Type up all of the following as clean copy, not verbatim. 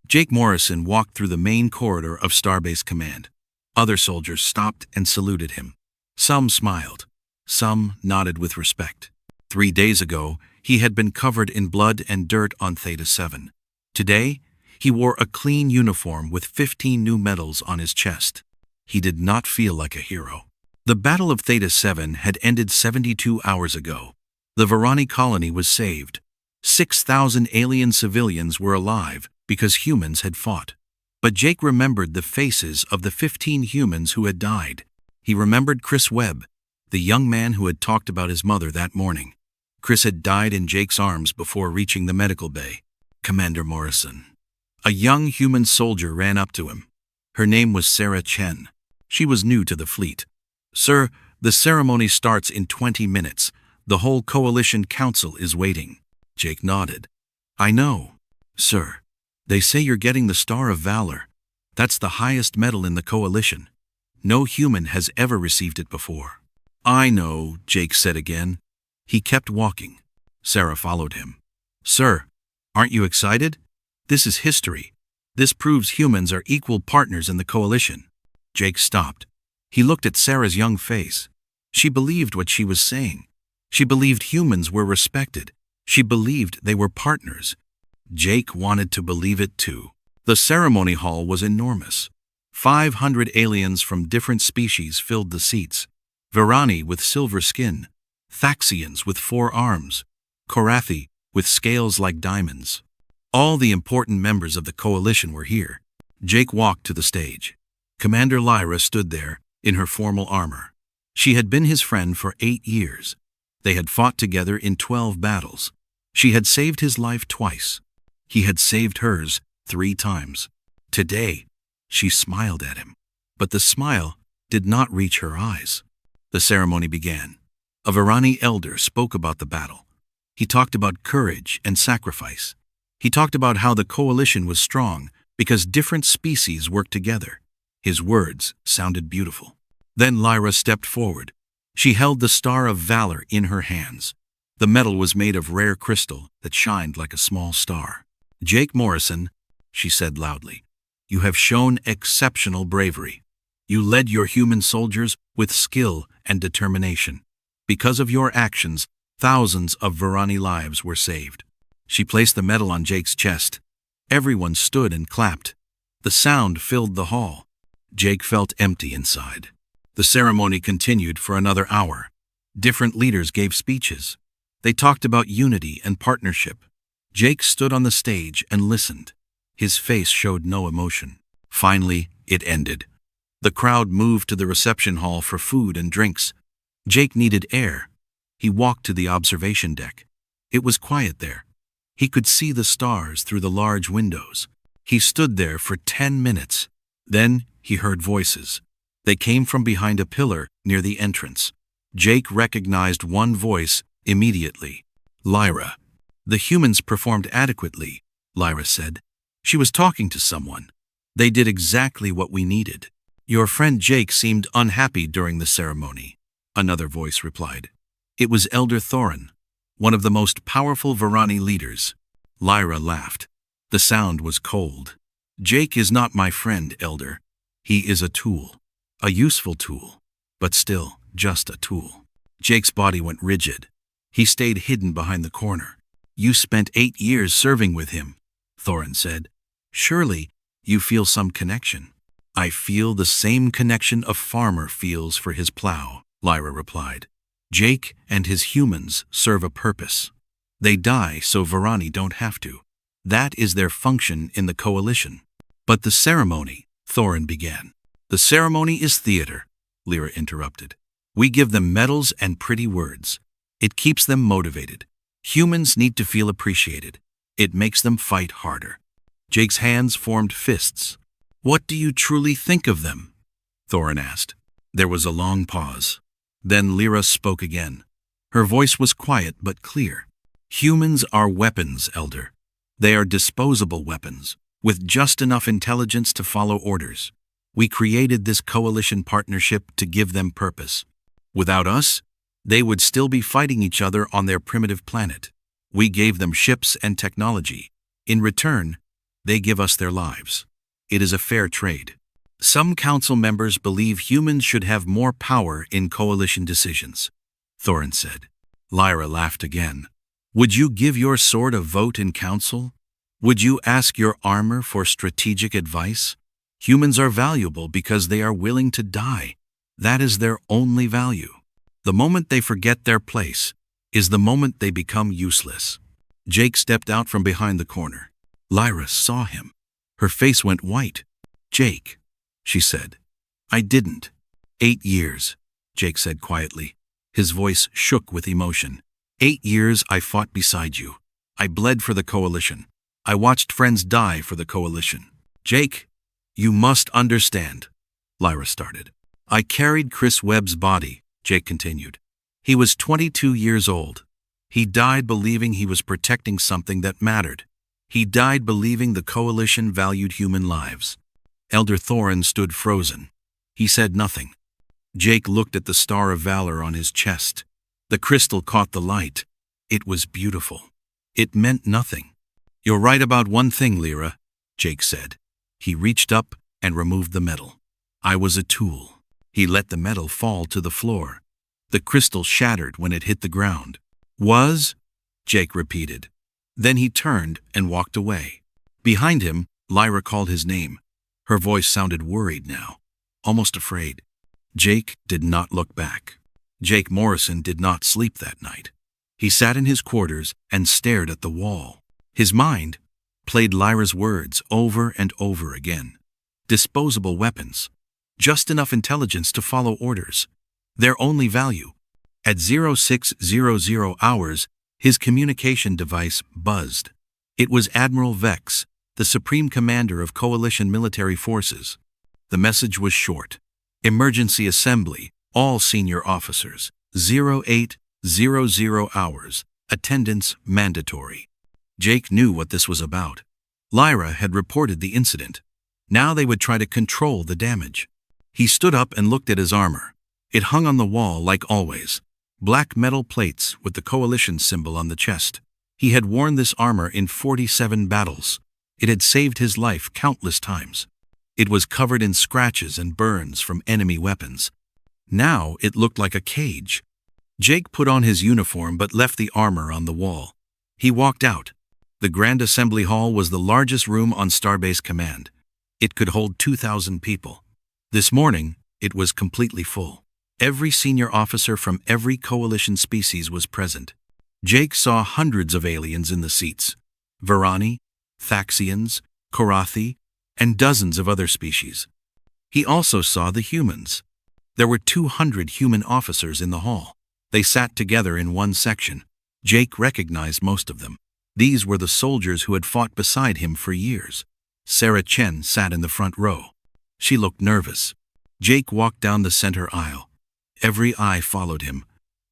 Jake Morrison walked through the main corridor of Starbase Command. Other soldiers stopped and saluted him. Some smiled. Some nodded with respect. 3 days ago, he had been covered in blood and dirt on Theta 7. Today, he wore a clean uniform with 15 new medals on his chest. He did not feel like a hero. The Battle of Theta 7 had ended 72 hours ago. The Varani colony was saved. 6,000 alien civilians were alive because humans had fought. But Jake remembered the faces of the 15 humans who had died. He remembered Chris Webb, the young man who had talked about his mother that morning. Chris had died in Jake's arms before reaching the medical bay. Commander Morrison. A young human soldier ran up to him. Her name was Sarah Chen. She was new to the fleet. "Sir, the ceremony starts in 20 minutes. The whole Coalition Council is waiting." Jake nodded. "I know, sir. They say you're getting the Star of Valor. That's the highest medal in the Coalition. No human has ever received it before." "I know," Jake said again. He kept walking. Sarah followed him. "Sir, aren't you excited? This is history. This proves humans are equal partners in the Coalition." Jake stopped. He looked at Sarah's young face. She believed what she was saying. She believed humans were respected. She believed they were partners. Jake wanted to believe it too. The ceremony hall was enormous. 500 aliens from different species filled the seats. Varani with silver skin, Thaxians with 4 arms, Korathi with scales like diamonds. All the important members of the Coalition were here. Jake walked to the stage. Commander Lyra stood there, in her formal armor. She had been his friend for 8 years. They had fought together in 12 battles. She had saved his life twice. He had saved hers 3 times. Today, she smiled at him. But the smile did not reach her eyes. The ceremony began. A Varani elder spoke about the battle. He talked about courage and sacrifice. He talked about how the Coalition was strong because different species worked together. His words sounded beautiful. Then Lyra stepped forward. She held the Star of Valor in her hands. The metal was made of rare crystal that shined like a small star. "Jake Morrison," she said loudly, "you have shown exceptional bravery. You led your human soldiers with skill and determination. Because of your actions, thousands of Varani lives were saved." She placed the medal on Jake's chest. Everyone stood and clapped. The sound filled the hall. Jake felt empty inside. The ceremony continued for another hour. Different leaders gave speeches. They talked about unity and partnership. Jake stood on the stage and listened. His face showed no emotion. Finally, it ended. The crowd moved to the reception hall for food and drinks. Jake needed air. He walked to the observation deck. It was quiet there. He could see the stars through the large windows. He stood there for 10 minutes. Then he heard voices. They came from behind a pillar near the entrance. Jake recognized one voice immediately. "Lyra." "The humans performed adequately," Lyra said. She was talking to someone. "They did exactly what we needed." "Your friend Jake seemed unhappy during the ceremony," another voice replied. It was Elder Thorin, one of the most powerful Varani leaders. Lyra laughed. The sound was cold. "Jake is not my friend, Elder. He is a tool. A useful tool. But still, just a tool." Jake's body went rigid. He stayed hidden behind the corner. "You spent 8 years serving with him," Thorin said. "Surely, you feel some connection." "I feel the same connection a farmer feels for his plow," Lyra replied. "Jake and his humans serve a purpose. They die so Varani don't have to. That is their function in the Coalition." "But the ceremony," Thorin began. "The ceremony is theater," Lyra interrupted. "We give them medals and pretty words. It keeps them motivated. Humans need to feel appreciated. It makes them fight harder." Jake's hands formed fists. "What do you truly think of them?" Thorin asked. There was a long pause. Then Lyra spoke again. Her voice was quiet but clear. "Humans are weapons, Elder. They are disposable weapons, with just enough intelligence to follow orders. We created this coalition partnership to give them purpose. Without us, they would still be fighting each other on their primitive planet. We gave them ships and technology. In return, They give us their lives. It is a fair trade. Some council members believe humans should have more power in coalition decisions, Thorin said. Lyra laughed again. Would you give your sword a vote in council? Would you ask your armor for strategic advice? Humans are valuable because they are willing to die. That is their only value. The moment they forget their place is the moment they become useless. Jake stepped out from behind the corner. Lyra saw him. Her face went white. Jake, she said. I didn't. 8 years, Jake said quietly. His voice shook with emotion. 8 years I fought beside you. I bled for the coalition. I watched friends die for the coalition. Jake, you must understand, Lyra started. I carried Chris Webb's body, Jake continued. He was 22 years old. He died believing he was protecting something that mattered. He died believing the coalition valued human lives. Elder Thorin stood frozen. He said nothing. Jake looked at the Star of Valor on his chest. The crystal caught the light. It was beautiful. It meant nothing. You're right about one thing, Lyra, Jake said. He reached up and removed the metal. I was a tool. He let the metal fall to the floor. The crystal shattered when it hit the ground. Was? Jake repeated. Then he turned and walked away. Behind him, Lyra called his name. Her voice sounded worried now, almost afraid. Jake did not look back. Jake Morrison did not sleep that night. He sat in his quarters and stared at the wall. His mind played Lyra's words over and over again. Disposable weapons. Just enough intelligence to follow orders. Their only value. At 0600 hours, his communication device buzzed. It was Admiral Vex, the Supreme Commander of Coalition Military Forces. The message was short. Emergency assembly, all senior officers. 0800 hours. Attendance mandatory. Jake knew what this was about. Lyra had reported the incident. Now they would try to control the damage. He stood up and looked at his armor. It hung on the wall like always. Black metal plates with the coalition symbol on the chest. He had worn this armor in 47 battles. It had saved his life countless times. It was covered in scratches and burns from enemy weapons. Now it looked like a cage. Jake put on his uniform but left the armor on the wall. He walked out. The Grand Assembly Hall was the largest room on Starbase Command. It could hold 2,000 people. This morning, it was completely full. Every senior officer from every coalition species was present. Jake saw hundreds of aliens in the seats. Varani, Thaxians, Korathi, and dozens of other species. He also saw the humans. There were 200 human officers in the hall. They sat together in one section. Jake recognized most of them. These were the soldiers who had fought beside him for years. Sarah Chen sat in the front row. She looked nervous. Jake walked down the center aisle. Every eye followed him.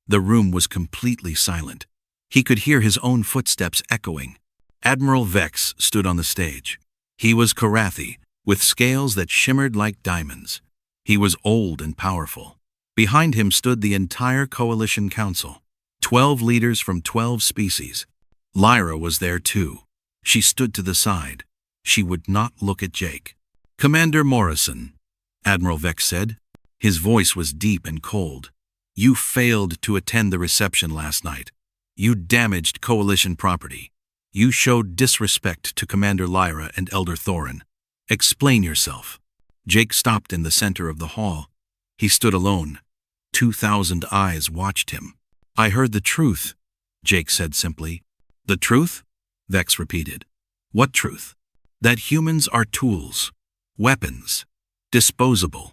The room was completely silent. He could hear his own footsteps echoing. Admiral Vex stood on the stage. He was Korathi, with scales that shimmered like diamonds. He was old and powerful. Behind him stood the entire Coalition Council, 12 leaders from 12 species. Lyra was there too. She stood to the side. She would not look at Jake. Commander Morrison, Admiral Vex said. His voice was deep and cold. You failed to attend the reception last night. You damaged Coalition property. You showed disrespect to Commander Lyra and Elder Thorin. Explain yourself. Jake stopped in the center of the hall. He stood alone. 2,000 eyes watched him. I heard the truth, Jake said simply. The truth? Vex repeated. What truth? That humans are tools, weapons, disposable.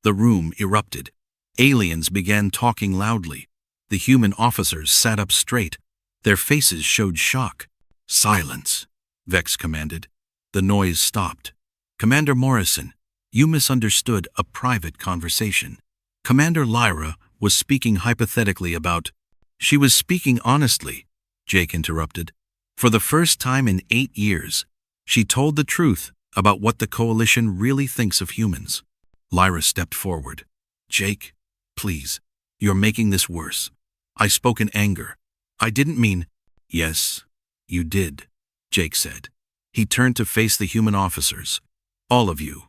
The room erupted. Aliens began talking loudly. The human officers sat up straight. Their faces showed shock. Silence, Vex commanded. The noise stopped. Commander Morrison, you misunderstood a private conversation. Commander Lyra was speaking hypothetically about... She was speaking honestly, Jake interrupted. For the first time in 8 years, she told the truth about what the Coalition really thinks of humans. Lyra stepped forward. Jake, please, you're making this worse. I spoke in anger. I didn't mean... Yes, you did, Jake said. He turned to face the human officers. All of you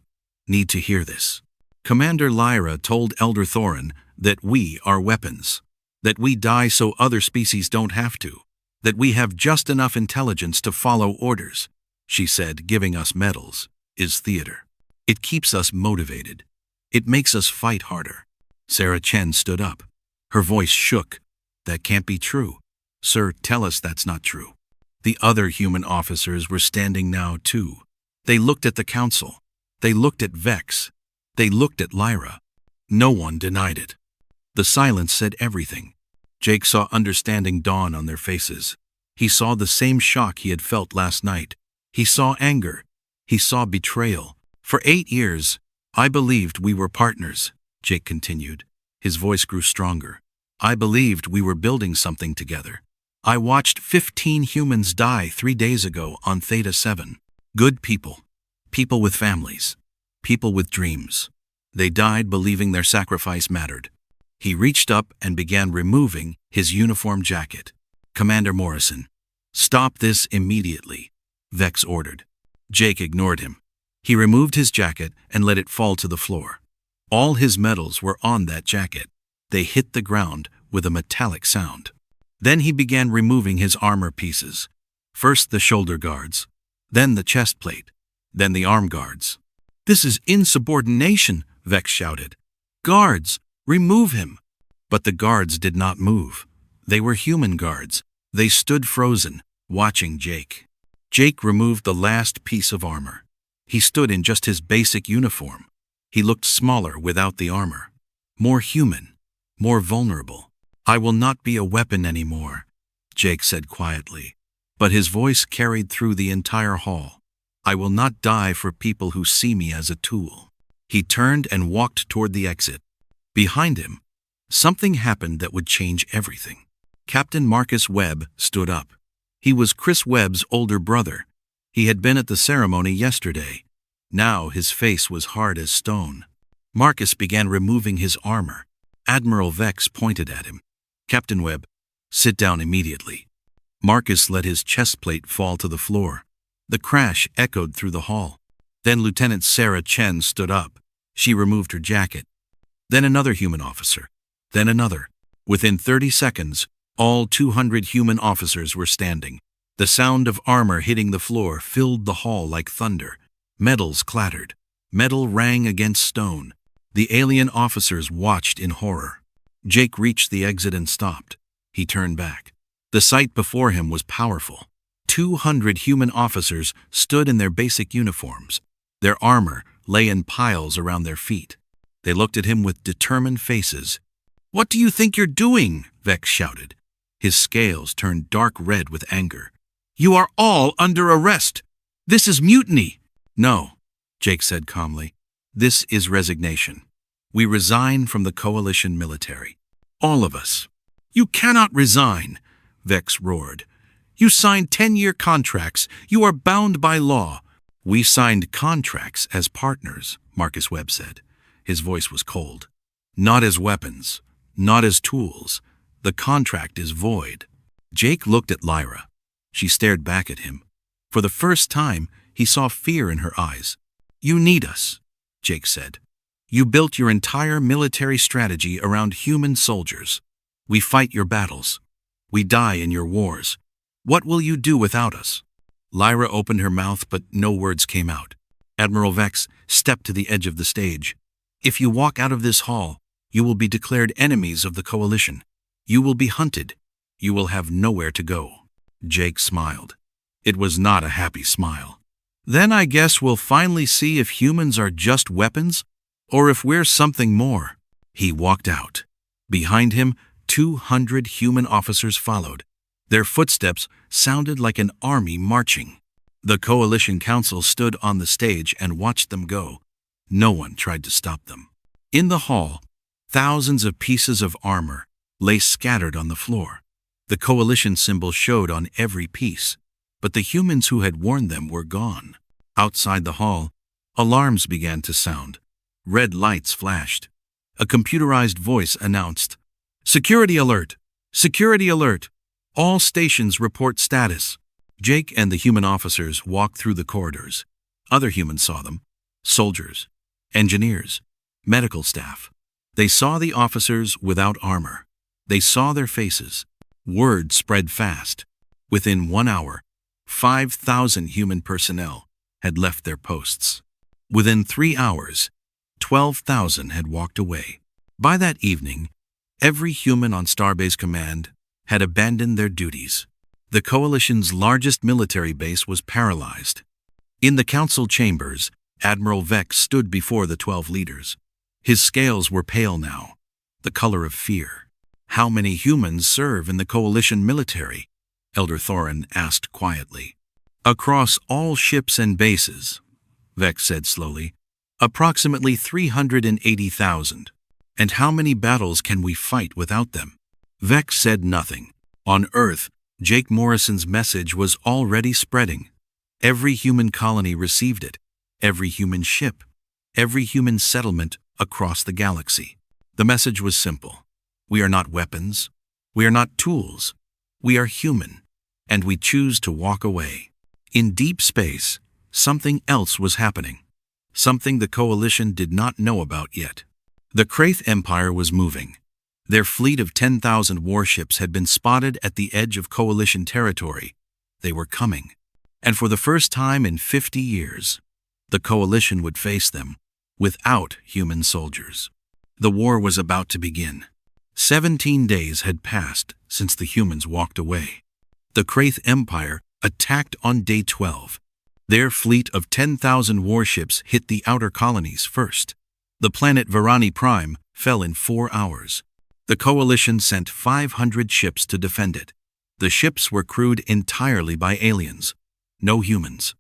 need to hear this. Commander Lyra told Elder Thorin that we are weapons, that we die so other species don't have to, that we have just enough intelligence to follow orders. She said giving us medals is theater. It keeps us motivated. It makes us fight harder. Sarah Chen stood up. Her voice shook. That can't be true. Sir, tell us that's not true. The other human officers were standing now too. They looked at the council. They looked at Vex. They looked at Lyra. No one denied it. The silence said everything. Jake saw understanding dawn on their faces. He saw the same shock he had felt last night. He saw anger. He saw betrayal. For 8 years, I believed we were partners, Jake continued. His voice grew stronger. I believed we were building something together. I watched 15 humans die 3 days ago on Theta 7. Good people. People with families. People with dreams. They died believing their sacrifice mattered. He reached up and began removing his uniform jacket. Commander Morrison, stop this immediately, Vex ordered. Jake ignored him. He removed his jacket and let it fall to the floor. All his medals were on that jacket. They hit the ground with a metallic sound. Then he began removing his armor pieces. First the shoulder guards, then the chest plate, then the arm guards. This is insubordination, Vex shouted. Guards, remove him. But the guards did not move. They were human guards. They stood frozen, watching Jake. Jake removed the last piece of armor. He stood in just his basic uniform. He looked smaller without the armor. More human, more vulnerable. I will not be a weapon anymore, Jake said quietly, but his voice carried through the entire hall. I will not die for people who see me as a tool. He turned and walked toward the exit. Behind him, something happened that would change everything. Captain Marcus Webb stood up. He was Chris Webb's older brother. He had been at the ceremony yesterday. Now his face was hard as stone. Marcus began removing his armor. Admiral Vex pointed at him. Captain Webb, sit down immediately. Marcus let his chest plate fall to the floor. The crash echoed through the hall. Then Lieutenant Sarah Chen stood up. She removed her jacket. Then another human officer. Then another. Within 30 seconds, all 200 human officers were standing. The sound of armor hitting the floor filled the hall like thunder. Metals clattered. Metal rang against stone. The alien officers watched in horror. Jake reached the exit and stopped. He turned back. The sight before him was powerful. 200 human officers stood in their basic uniforms. Their armor lay in piles around their feet. They looked at him with determined faces. What do you think you're doing? Vex shouted. His scales turned dark red with anger. You are all under arrest. This is mutiny. No, Jake said calmly. This is resignation. We resign from the coalition military. All of us. You cannot resign, Vex roared. You signed 10-year contracts. You are bound by law. We signed contracts as partners, Marcus Webb said. His voice was cold. Not as weapons. Not as tools. The contract is void. Jake looked at Lyra. She stared back at him. For the first time, he saw fear in her eyes. You need us, Jake said. You built your entire military strategy around human soldiers. We fight your battles. We die in your wars. What will you do without us? Lyra opened her mouth, but no words came out. Admiral Vex stepped to the edge of the stage. If you walk out of this hall, you will be declared enemies of the coalition. You will be hunted. You will have nowhere to go. Jake smiled. It was not a happy smile. Then I guess we'll finally see if humans are just weapons, or if we're something more. He walked out. Behind him, 200 human officers followed. Their footsteps sounded like an army marching. The Coalition Council stood on the stage and watched them go. No one tried to stop them. In the hall, thousands of pieces of armor lay scattered on the floor. The Coalition symbol showed on every piece, but the humans who had worn them were gone. Outside the hall, alarms began to sound. Red lights flashed. A computerized voice announced, "Security alert! Security alert! All stations report status." Jake and the human officers walked through the corridors. Other humans saw them. Soldiers, engineers, medical staff. They saw the officers without armor. They saw their faces. Word spread fast. Within 1 hour, 5,000 human personnel had left their posts. Within 3 hours, 12,000 had walked away. By that evening, every human on Starbase Command had abandoned their duties. The Coalition's largest military base was paralyzed. In the council chambers, Admiral Vex stood before the 12 leaders. His scales were pale now, the color of fear. "How many humans serve in the Coalition military?" Elder Thorin asked quietly. "Across all ships and bases," Vex said slowly, "approximately 380,000. And how many battles can we fight without them?" Vex said nothing. On Earth, Jake Morrison's message was already spreading. Every human colony received it, every human ship, every human settlement across the galaxy. The message was simple. We are not weapons. We are not tools. We are human, and we choose to walk away. In deep space, something else was happening. Something the Coalition did not know about yet. The Kraith Empire was moving. Their fleet of 10,000 warships had been spotted at the edge of Coalition territory. They were coming. And for the first time in 50 years, the Coalition would face them without human soldiers. The war was about to begin. 17 days had passed since the humans walked away. The Kraith Empire attacked on day 12. Their fleet of 10,000 warships hit the outer colonies first. The planet Varani Prime fell in 4 hours. The Coalition sent 500 ships to defend it. The ships were crewed entirely by aliens. No humans.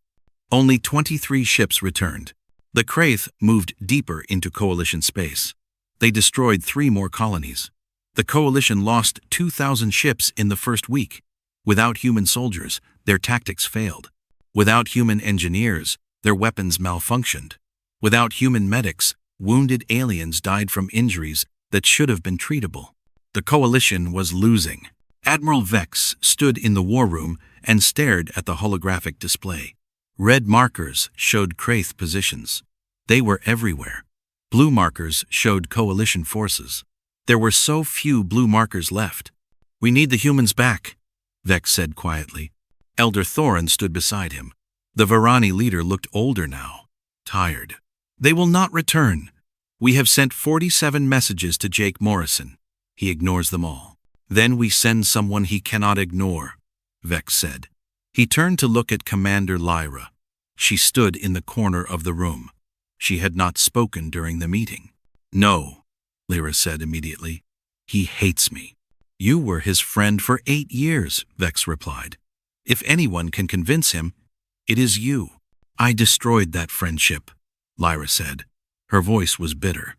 Only 23 ships returned. The Kraith moved deeper into Coalition space. They destroyed 3 more colonies. The Coalition lost 2,000 ships in the first week. Without human soldiers, their tactics failed. Without human engineers, their weapons malfunctioned. Without human medics, wounded aliens died from injuries that should have been treatable. The Coalition was losing. Admiral Vex stood in the war room and stared at the holographic display. Red markers showed Kraith positions. They were everywhere. Blue markers showed Coalition forces. There were so few blue markers left. "We need the humans back," Vex said quietly. Elder Thorin stood beside him. The Varani leader looked older now, tired. "They will not return. We have sent 47 messages to Jake Morrison. He ignores them all. Then we send someone he cannot ignore," Vex said. He turned to look at Commander Lyra. She stood in the corner of the room. She had not spoken during the meeting. "No," Lyra said immediately. "He hates me." "You were his friend for 8 years," Vex replied. "If anyone can convince him, it is you." "I destroyed that friendship," Lyra said. Her voice was bitter.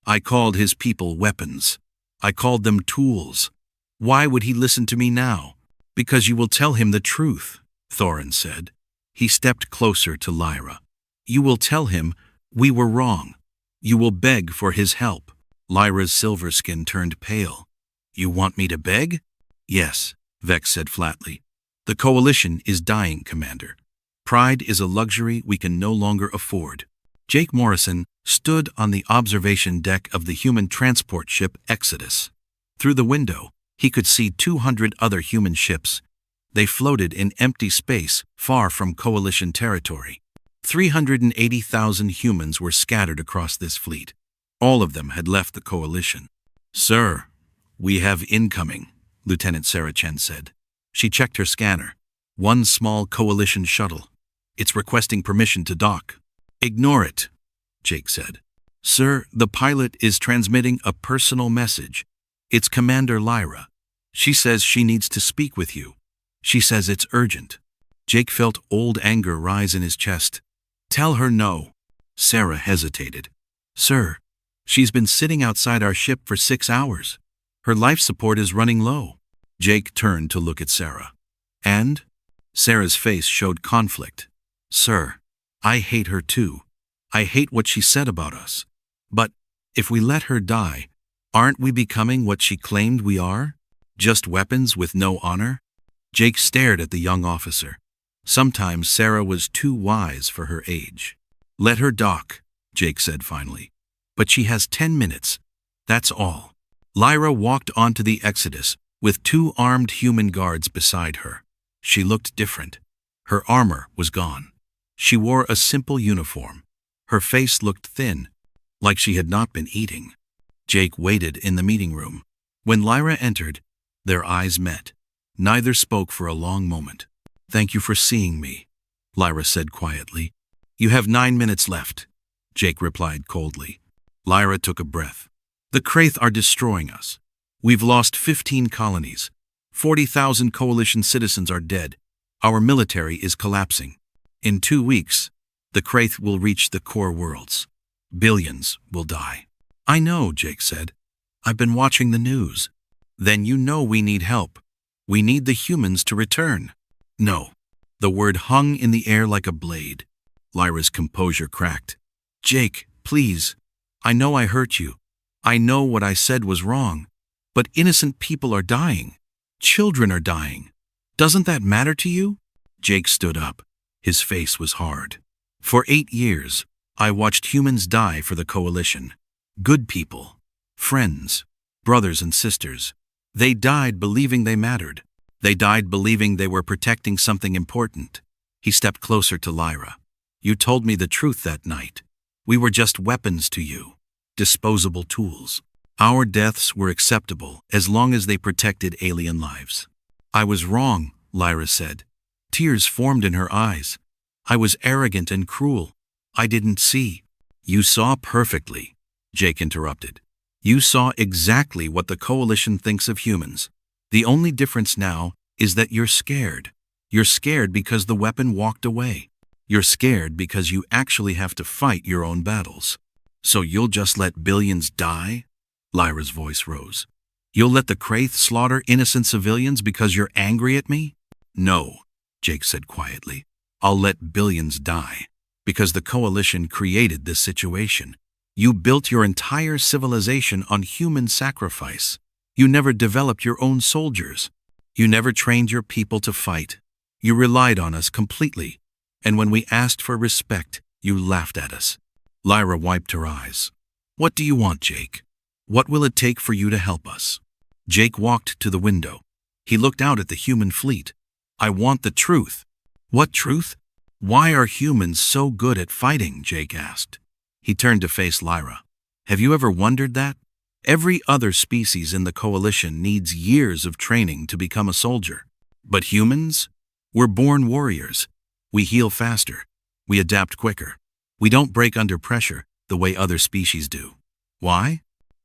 "I called his people weapons. I called them tools. Why would he listen to me now?" "Because you will tell him the truth," Thorin said. He stepped closer to Lyra. "You will tell him we were wrong. You will beg for his help." Lyra's silver skin turned pale. "You want me to beg?" "Yes," Vex said flatly. "The Coalition is dying, Commander. Pride is a luxury we can no longer afford." Jake Morrison stood on the observation deck of the human transport ship Exodus. Through the window, he could see 200 other human ships. They floated in empty space far from Coalition territory. 380,000 humans were scattered across this fleet. All of them had left the Coalition. "Sir, we have incoming," Lieutenant Sarah Chen said. She checked her scanner. "One small Coalition shuttle. It's requesting permission to dock." "Ignore it," Jake said. "Sir, the pilot is transmitting a personal message. It's Commander Lyra. She says she needs to speak with you. She says it's urgent." Jake felt old anger rise in his chest. "Tell her no." Sarah hesitated. "Sir, she's been sitting outside our ship for 6 hours. Her life support is running low." Jake turned to look at Sarah. "And?" Sarah's face showed conflict. "Sir, I hate her too. I hate what she said about us. But if we let her die, aren't we becoming what she claimed we are? Just weapons with no honor?" Jake stared at the young officer. Sometimes Sarah was too wise for her age. Let her dock, Jake said finally. But she has 10 minutes. That's all. Lyra walked onto the Exodus with 2 armed human guards beside her. She looked different. Her armor was gone. She wore a simple uniform. Her face looked thin, like she had not been eating. Jake waited in the meeting room. When Lyra entered, their eyes met. Neither spoke for a long moment. "Thank you for seeing me," Lyra said quietly. "You have 9 minutes left," Jake replied coldly. Lyra took a breath. "The Kraith are destroying us. We've lost 15 colonies. 40,000 coalition citizens are dead. Our military is collapsing. In 2 weeks, the Kraith will reach the core worlds. Billions will die." "I know," Jake said. "I've been watching the news." "Then you know we need help. We need the humans to return." "No." The word hung in the air like a blade. Lyra's composure cracked. "Jake, please. I know I hurt you. I know what I said was wrong. But innocent people are dying. Children are dying. Doesn't that matter to you?" Jake stood up. His face was hard. "For 8 years, I watched humans die for the Coalition. Good people. Friends. Brothers and sisters. They died believing they mattered. They died believing they were protecting something important." He stepped closer to Lyra. "You told me the truth that night. We were just weapons to you. Disposable tools. Our deaths were acceptable as long as they protected alien lives." "I was wrong," Lyra said. Tears formed in her eyes. "I was arrogant and cruel. I didn't see." "You saw perfectly," Jake interrupted. "You saw exactly what the Coalition thinks of humans. The only difference now is that you're scared. You're scared because the weapon walked away. You're scared because you actually have to fight your own battles. So you'll just let billions die?" Lyra's voice rose. "You'll let the Kraith slaughter innocent civilians because you're angry at me?" "No," Jake said quietly. "I'll let billions die because the Coalition created this situation. You built your entire civilization on human sacrifice. You never developed your own soldiers. You never trained your people to fight. You relied on us completely. And when we asked for respect, you laughed at us." Lyra wiped her eyes. "What do you want, Jake? What will it take for you to help us?" Jake walked to the window. He looked out at the human fleet. "I want the truth." "What truth? Why are humans so good at fighting?" Jake asked. He turned to face Lyra. "Have you ever wondered that? Every other species in the Coalition needs years of training to become a soldier. But humans? We're born warriors. We heal faster. We adapt quicker. We don't break under pressure the way other species do. Why?"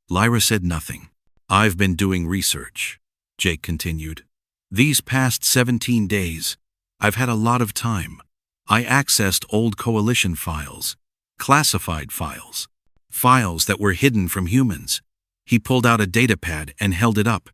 Lyra said nothing. "I've been doing research," Jake continued. "These past 17 days, I've had a lot of time. I accessed old Coalition files, classified files, files that were hidden from humans." He pulled out a datapad and held it up.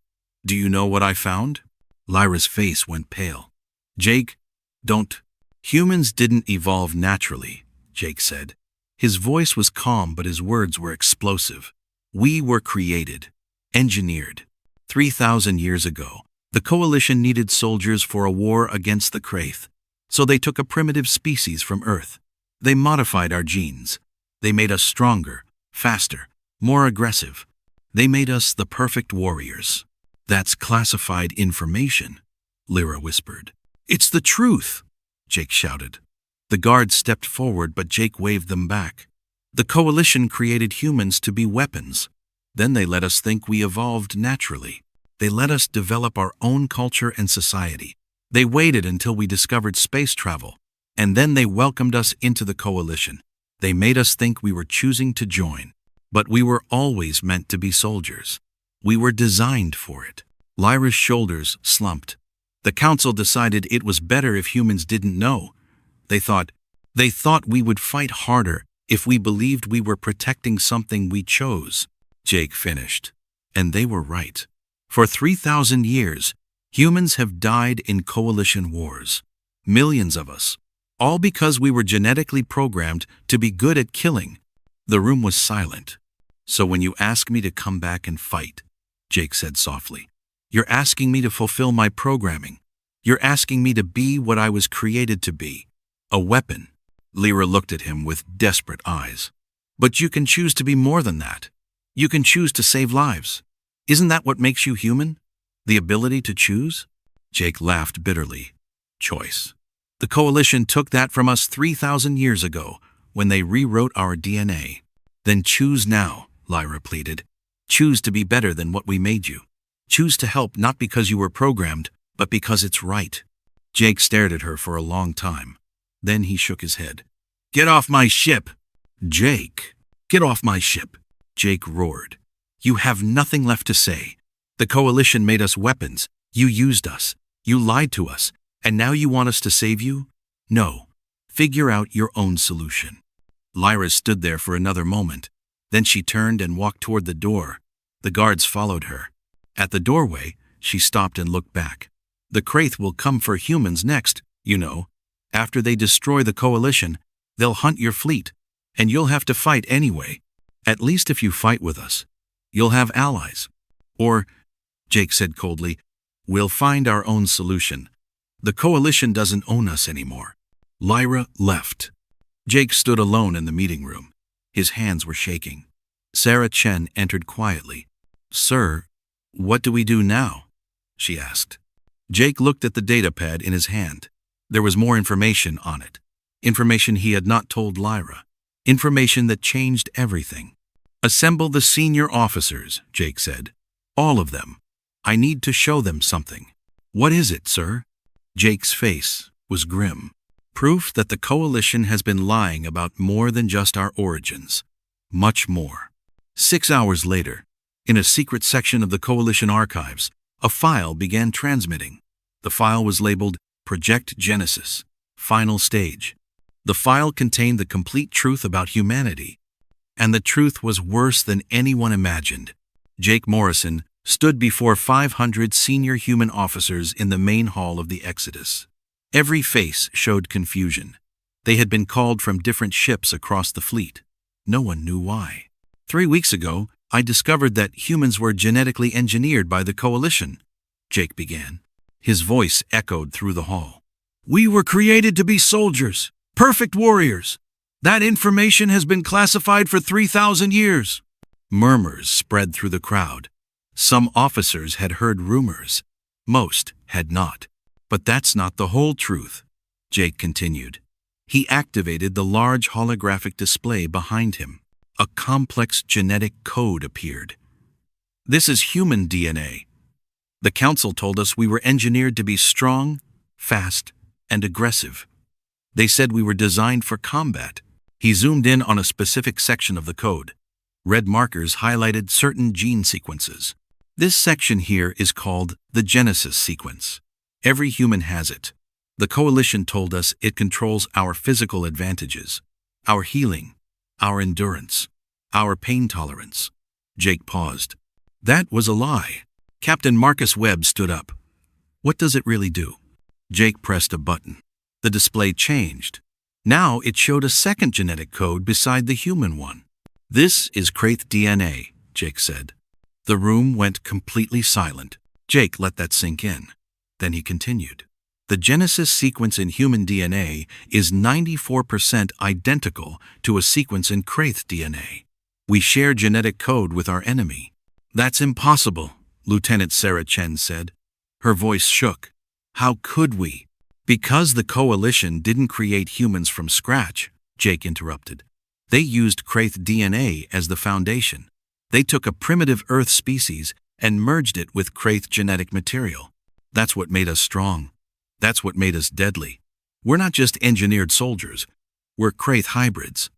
"Do you know what I found?" Lyra's face went pale. "Jake, don't." "Humans didn't evolve naturally," Jake said. His voice was calm, but his words were explosive. "We were created, engineered. 3,000 years ago, the Coalition needed soldiers for a war against the Kraith. So they took a primitive species from Earth. They modified our genes. They made us stronger, faster, more aggressive. They made us the perfect warriors." "That's classified information," Lyra whispered. "It's the truth," Jake shouted. The guards stepped forward, but Jake waved them back. "The Coalition created humans to be weapons. Then they let us think we evolved naturally. They let us develop our own culture and society. They waited until we discovered space travel, and then they welcomed us into the Coalition. They made us think we were choosing to join. But we were always meant to be soldiers. We were designed for it." Lyra's shoulders slumped. "The Council decided it was better if humans didn't know. They thought we would fight harder if we believed we were protecting something we chose," Jake finished. "And they were right. For 3,000 years, humans have died in Coalition wars. Millions of us. All because we were genetically programmed to be good at killing." The room was silent. "So when you ask me to come back and fight," Jake said softly, "you're asking me to fulfill my programming. You're asking me to be what I was created to be. A weapon. Lyra looked at him with desperate eyes. But you can choose to be more than that. You can choose to save lives. Isn't that what makes you human? The ability to choose? Jake laughed bitterly. Choice. The Coalition took that from us 3,000 years ago, when they rewrote our DNA. Then choose now, Lyra pleaded. Choose to be better than what we made you. Choose to help not because you were programmed, but because it's right. Jake stared at her for a long time. Then he shook his head. Get off my ship! Jake, get off my ship! Jake roared. You have nothing left to say. The Coalition made us weapons. You used us. You lied to us. And now you want us to save you? No. Figure out your own solution. Lyra stood there for another moment. Then she turned and walked toward the door. The guards followed her. At the doorway, she stopped and looked back. The Kraith will come for humans next, you know. After they destroy the Coalition, they'll hunt your fleet, and you'll have to fight anyway. At least if you fight with us, you'll have allies. Or, Jake said coldly, we'll find our own solution. The Coalition doesn't own us anymore. Lyra left. Jake stood alone in the meeting room. His hands were shaking. Sarah Chen entered quietly. Sir, what do we do now? She asked. Jake looked at the data pad in his hand. There was more information on it. Information he had not told Lyra. Information that changed everything. Assemble the senior officers, Jake said. All of them. I need to show them something. What is it, sir? Jake's face was grim. Proof that the Coalition has been lying about more than just our origins. Much more. 6 hours later, in a secret section of the Coalition archives, a file began transmitting. The file was labeled Project Genesis, Final Stage. The file contained the complete truth about humanity. And the truth was worse than anyone imagined. Jake Morrison stood before 500 senior human officers in the main hall of the Exodus. Every face showed confusion. They had been called from different ships across the fleet. No one knew why. 3 weeks ago, I discovered that humans were genetically engineered by the Coalition, Jake began. His voice echoed through the hall. We were created to be soldiers, perfect warriors. That information has been classified for 3,000 years. Murmurs spread through the crowd. Some officers had heard rumors. Most had not. But that's not the whole truth, Jake continued. He activated the large holographic display behind him. A complex genetic code appeared. This is human DNA. The Council told us we were engineered to be strong, fast, and aggressive. They said we were designed for combat. He zoomed in on a specific section of the code. Red markers highlighted certain gene sequences. This section here is called the Genesis sequence. Every human has it. The Coalition told us it controls our physical advantages, our healing, our endurance, our pain tolerance. Jake paused. That was a lie. Captain Marcus Webb stood up. What does it really do? Jake pressed a button. The display changed. Now it showed a second genetic code beside the human one. This is Kraith DNA, Jake said. The room went completely silent. Jake let that sink in. Then he continued. The Genesis sequence in human DNA is 94% identical to a sequence in Kraith DNA. We share genetic code with our enemy. That's impossible, Lieutenant Sarah Chen said. Her voice shook. How could we? Because the Coalition didn't create humans from scratch, Jake interrupted. They used Kraith DNA as the foundation. They took a primitive Earth species and merged it with Kraith genetic material. That's what made us strong. That's what made us deadly. We're not just engineered soldiers. We're Kraith hybrids.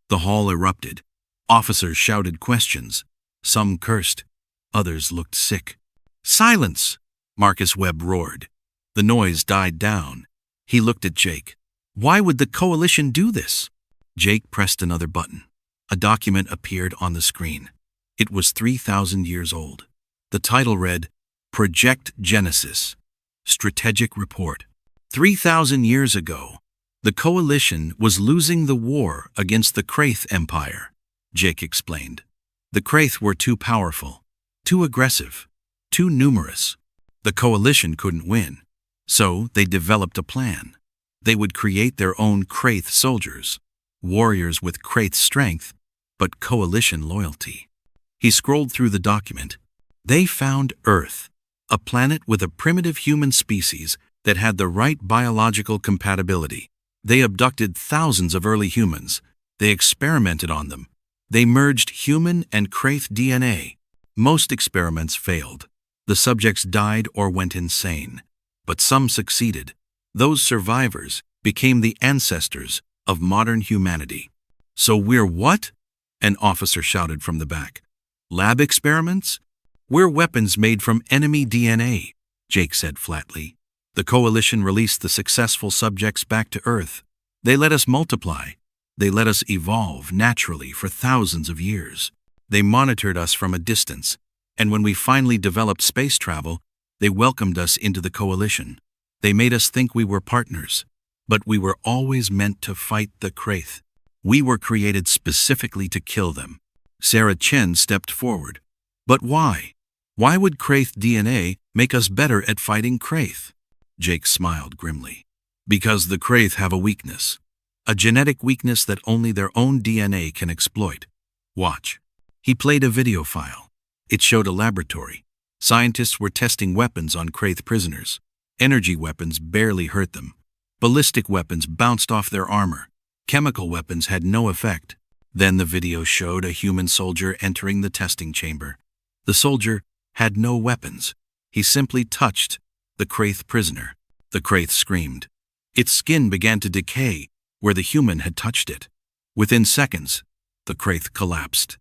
The hall erupted. Officers shouted questions. Some cursed. Others looked sick. Silence! Marcus Webb roared. The noise died down. He looked at Jake. Why would the Coalition do this? Jake pressed another button. A document appeared on the screen. It was 3,000 years old. The title read, Project Genesis, Strategic Report. 3,000 years ago, the Coalition was losing the war against the Kraith Empire, Jake explained. The Kraith were too powerful, too aggressive, too numerous. The Coalition couldn't win. So they developed a plan. They would create their own Kraith soldiers, warriors with Kraith strength, but coalition loyalty. He scrolled through the document. They found Earth, a planet with a primitive human species that had the right biological compatibility. They abducted thousands of early humans. They experimented on them. They merged human and Kraith DNA. Most experiments failed. The subjects died or went insane. But some succeeded. Those survivors became the ancestors of modern humanity. So we're what? An officer shouted from the back. Lab experiments? We're weapons made from enemy DNA, Jake said flatly. The coalition released the successful subjects back to Earth. They let us multiply. They let us evolve naturally for thousands of years. They monitored us from a distance, and when we finally developed space travel, they welcomed us into the coalition. They made us think we were partners, but we were always meant to fight the Kraith. We were created specifically to kill them. Sarah Chen stepped forward. But why? Why would Kraith DNA make us better at fighting Kraith? Jake smiled grimly. Because the Kraith have a weakness. A genetic weakness that only their own DNA can exploit. Watch. He played a video file. It showed a laboratory. Scientists were testing weapons on Kraith prisoners. Energy weapons barely hurt them. Ballistic weapons bounced off their armor. Chemical weapons had no effect. Then the video showed a human soldier entering the testing chamber. The soldier had no weapons. He simply touched the Kraith prisoner. The Kraith screamed. Its skin began to decay where the human had touched it. Within seconds, the Kraith collapsed,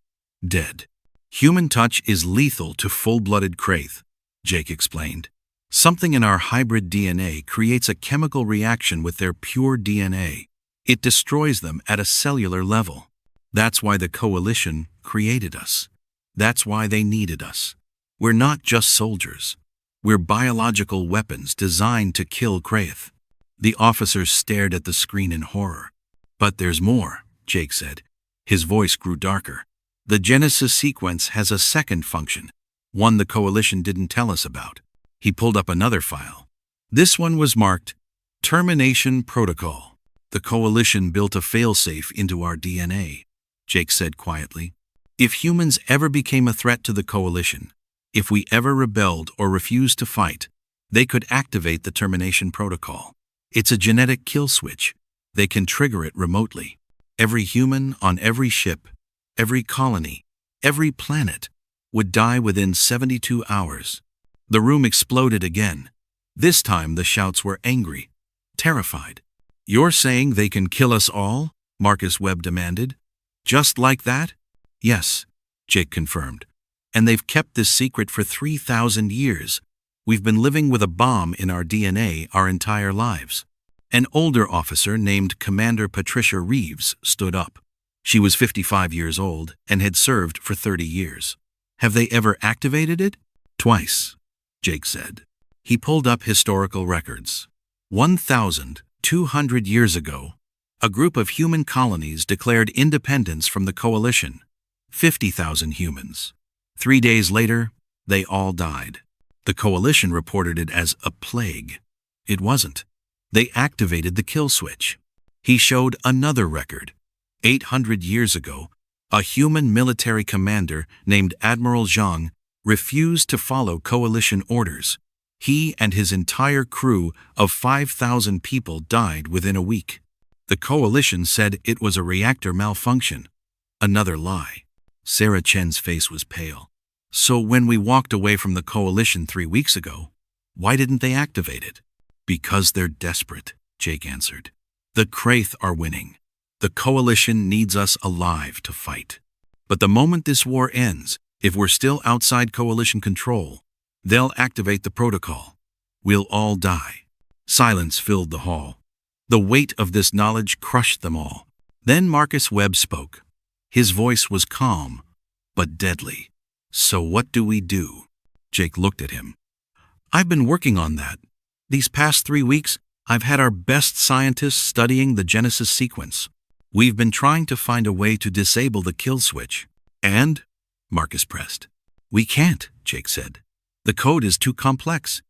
dead. Human touch is lethal to full-blooded Kraith, Jake explained. Something in our hybrid DNA creates a chemical reaction with their pure DNA. It destroys them at a cellular level. That's why the coalition created us. That's why they needed us. We're not just soldiers. We're biological weapons designed to kill Kraith. The officers stared at the screen in horror. But there's more, Jake said. His voice grew darker. The Genesis sequence has a second function, one the coalition didn't tell us about. He pulled up another file. This one was marked Termination Protocol. The coalition built a failsafe into our DNA, Jake said quietly. If humans ever became a threat to the coalition, if we ever rebelled or refused to fight, they could activate the termination protocol. It's a genetic kill switch. They can trigger it remotely. Every human on every ship, every colony, every planet would die within 72 hours. The room exploded again. This time the shouts were angry, terrified. You're saying they can kill us all? Marcus Webb demanded. Just like that? Yes, Jake confirmed. And they've kept this secret for 3,000 years. We've been living with a bomb in our DNA our entire lives. An older officer named Commander Patricia Reeves stood up. She was 55 years old and had served for 30 years. Have they ever activated it? Twice, Jake said. He pulled up historical records. 1,200 years ago, a group of human colonies declared independence from the coalition. 50,000 humans. 3 days later, they all died. The coalition reported it as a plague. It wasn't. They activated the kill switch. He showed another record. 800 years ago, a human military commander named Admiral Zhang refused to follow coalition orders. He and his entire crew of 5,000 people died within a week. The coalition said it was a reactor malfunction. Another lie. Sarah Chen's face was pale. So when we walked away from the coalition 3 weeks ago, why didn't they activate it? Because they're desperate, Jake answered. The Kraith are winning. The coalition needs us alive to fight. But the moment this war ends, if we're still outside coalition control, they'll activate the protocol. We'll all die. Silence filled the hall. The weight of this knowledge crushed them all. Then Marcus Webb spoke. His voice was calm, but deadly. So what do we do? Jake looked at him. I've been working on that. These past 3 weeks, I've had our best scientists studying the Genesis sequence. We've been trying to find a way to disable the kill switch. And? Marcus pressed. We can't, Jake said. The code is too complex.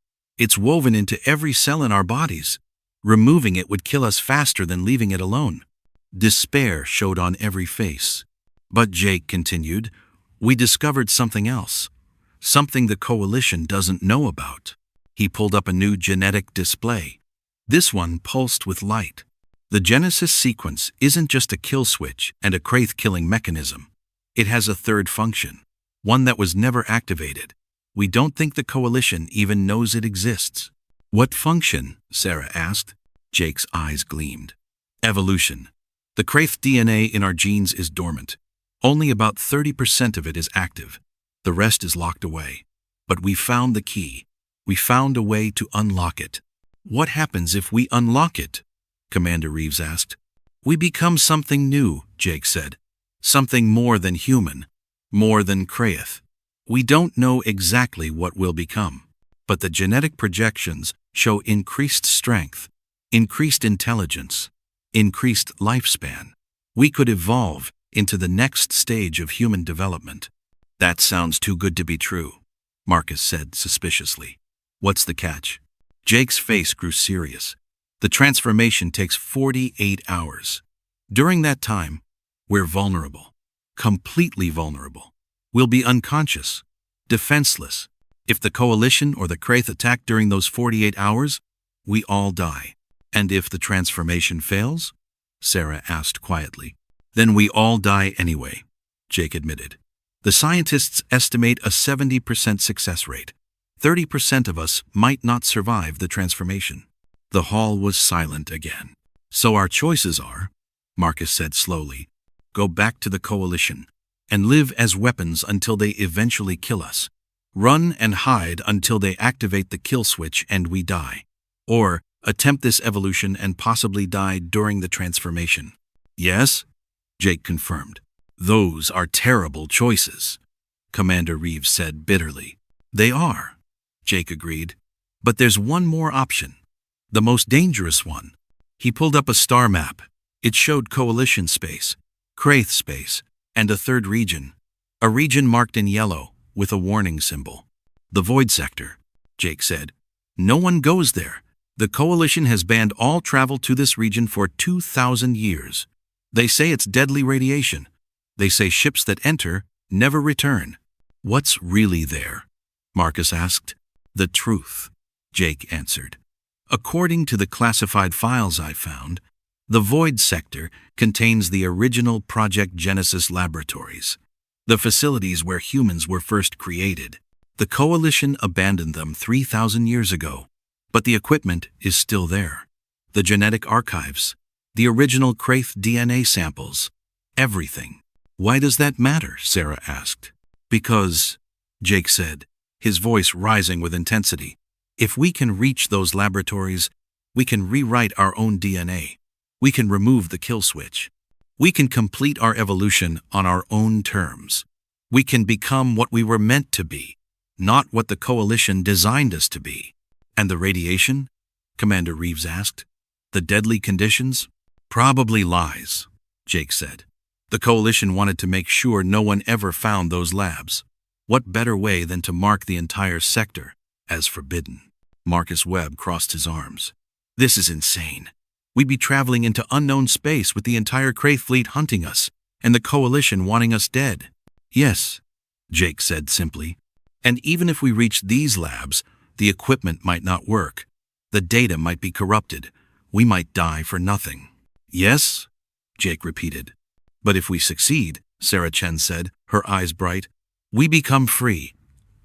It's woven into every cell in our bodies. Removing it would kill us faster than leaving it alone. Despair showed on every face. But Jake continued, we discovered something else. Something the Coalition doesn't know about. He pulled up a new genetic display. This one pulsed with light. The Genesis sequence isn't just a kill switch and a Kraith-killing mechanism. It has a third function, one that was never activated. We don't think the Coalition even knows it exists. What function? Sarah asked. Jake's eyes gleamed. Evolution. The Kraith DNA in our genes is dormant. Only about 30% of it is active. The rest is locked away. But we found the key. We found a way to unlock it. What happens if we unlock it? Commander Reeves asked. We become something new, Jake said. Something more than human. More than Kraith. We don't know exactly what we'll become. But the genetic projections show increased strength, increased intelligence, increased lifespan. We could evolve into the next stage of human development. That sounds too good to be true, Marcus said suspiciously. What's the catch? Jake's face grew serious. The transformation takes 48 hours. During that time, we're vulnerable. Completely vulnerable. We'll be unconscious, defenseless. If the Coalition or the Kraith attack during those 48 hours, we all die. And if the transformation fails? Sarah asked quietly. Then we all die anyway, Jake admitted. The scientists estimate a 70% success rate. 30% of us might not survive the transformation. The hall was silent again. So our choices are, Marcus said slowly, go back to the Coalition and live as weapons until they eventually kill us. Run and hide until they activate the kill switch and we die. Or attempt this evolution and possibly die during the transformation. Yes? Jake confirmed. Those are terrible choices, Commander Reeves said bitterly. They are, Jake agreed. But there's one more option. The most dangerous one. He pulled up a star map. It showed Coalition space, Kraith space, and a third region. A region marked in yellow, with a warning symbol. The Void Sector, Jake said. No one goes there. The Coalition has banned all travel to this region for 2,000 years. They say it's deadly radiation. They say ships that enter never return. What's really there? Marcus asked. The truth, Jake answered. According to the classified files I found, the Void Sector contains the original Project Genesis laboratories, the facilities where humans were first created. The Coalition abandoned them 3,000 years ago, but the equipment is still there. The genetic archives, the original Kraith DNA samples, everything. Why does that matter? Sarah asked. Because, Jake said, his voice rising with intensity, if we can reach those laboratories, we can rewrite our own DNA. We can remove the kill switch. We can complete our evolution on our own terms. We can become what we were meant to be, not what the Coalition designed us to be. And the radiation? Commander Reeves asked. The deadly conditions? Probably lies, Jake said. The Coalition wanted to make sure no one ever found those labs. What better way than to mark the entire sector as forbidden? Marcus Webb crossed his arms. This is insane. We'd be traveling into unknown space with the entire Kraith fleet hunting us, and the Coalition wanting us dead. Yes, Jake said simply. And even if we reach these labs, the equipment might not work. The data might be corrupted. We might die for nothing. Yes, Jake repeated. But if we succeed, Sarah Chen said, her eyes bright, we become free,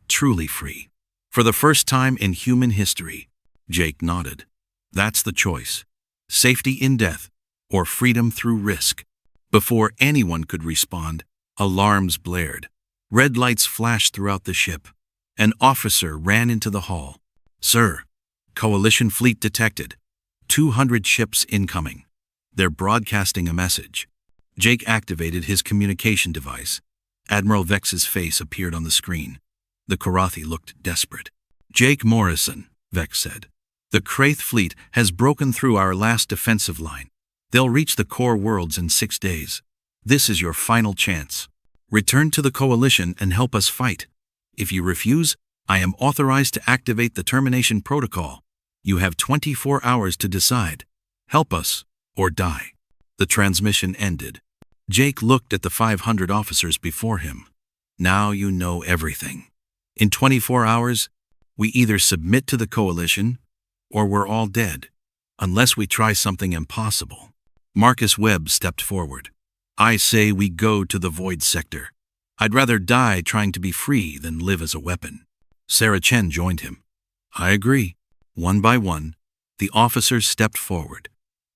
truly free. For the first time in human history. Jake nodded. That's the choice. Safety in death, or freedom through risk. Before anyone could respond, alarms blared. Red lights flashed throughout the ship. An officer ran into the hall. Sir, Coalition fleet detected. 200 ships incoming. They're broadcasting a message. Jake activated his communication device. Admiral Vex's face appeared on the screen. The Karathi looked desperate. Jake Morrison, Vex said. The Kraith fleet has broken through our last defensive line. They'll reach the core worlds in 6 days. This is your final chance. Return to the Coalition and help us fight. If you refuse, I am authorized to activate the termination protocol. You have 24 hours to decide. Help us or die." The transmission ended. Jake looked at the 500 officers before him. "Now you know everything. In 24 hours, we either submit to the coalition or we're all dead, unless we try something impossible." Marcus Webb stepped forward. "I say we go to the void sector. I'd rather die trying to be free than live as a weapon." Sarah Chen joined him. "I agree." One by one, the officers stepped forward.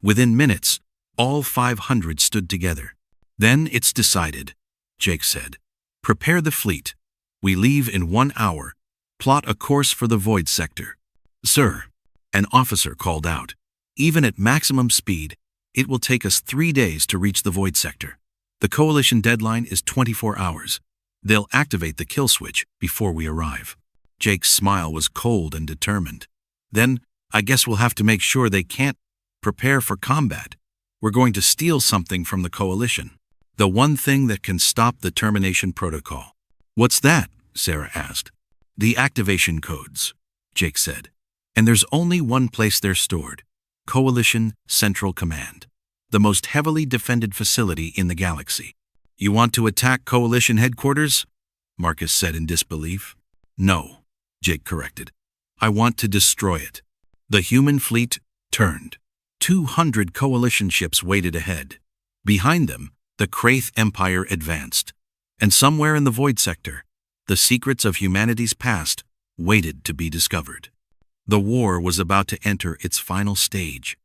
Within minutes, all 500 stood together. "Then it's decided," Jake said. "Prepare the fleet. We leave in 1 hour. Plot a course for the void sector." "Sir," an officer called out, "even at maximum speed, it will take us 3 days to reach the void sector. The coalition deadline is 24 hours. They'll activate the kill switch before we arrive." Jake's smile was cold and determined. "Then, I guess we'll have to make sure they can't prepare for combat. We're going to steal something from the coalition. The one thing that can stop the termination protocol." "What's that?" Sarah asked. "The activation codes," Jake said. "And there's only one place they're stored: Coalition Central Command, the most heavily defended facility in the galaxy." "You want to attack Coalition headquarters?" Marcus said in disbelief. "No," Jake corrected. "I want to destroy it." The human fleet turned. 200 coalition ships waited ahead. Behind them, the Kraith Empire advanced. And somewhere in the void sector, the secrets of humanity's past waited to be discovered. The war was about to enter its final stage,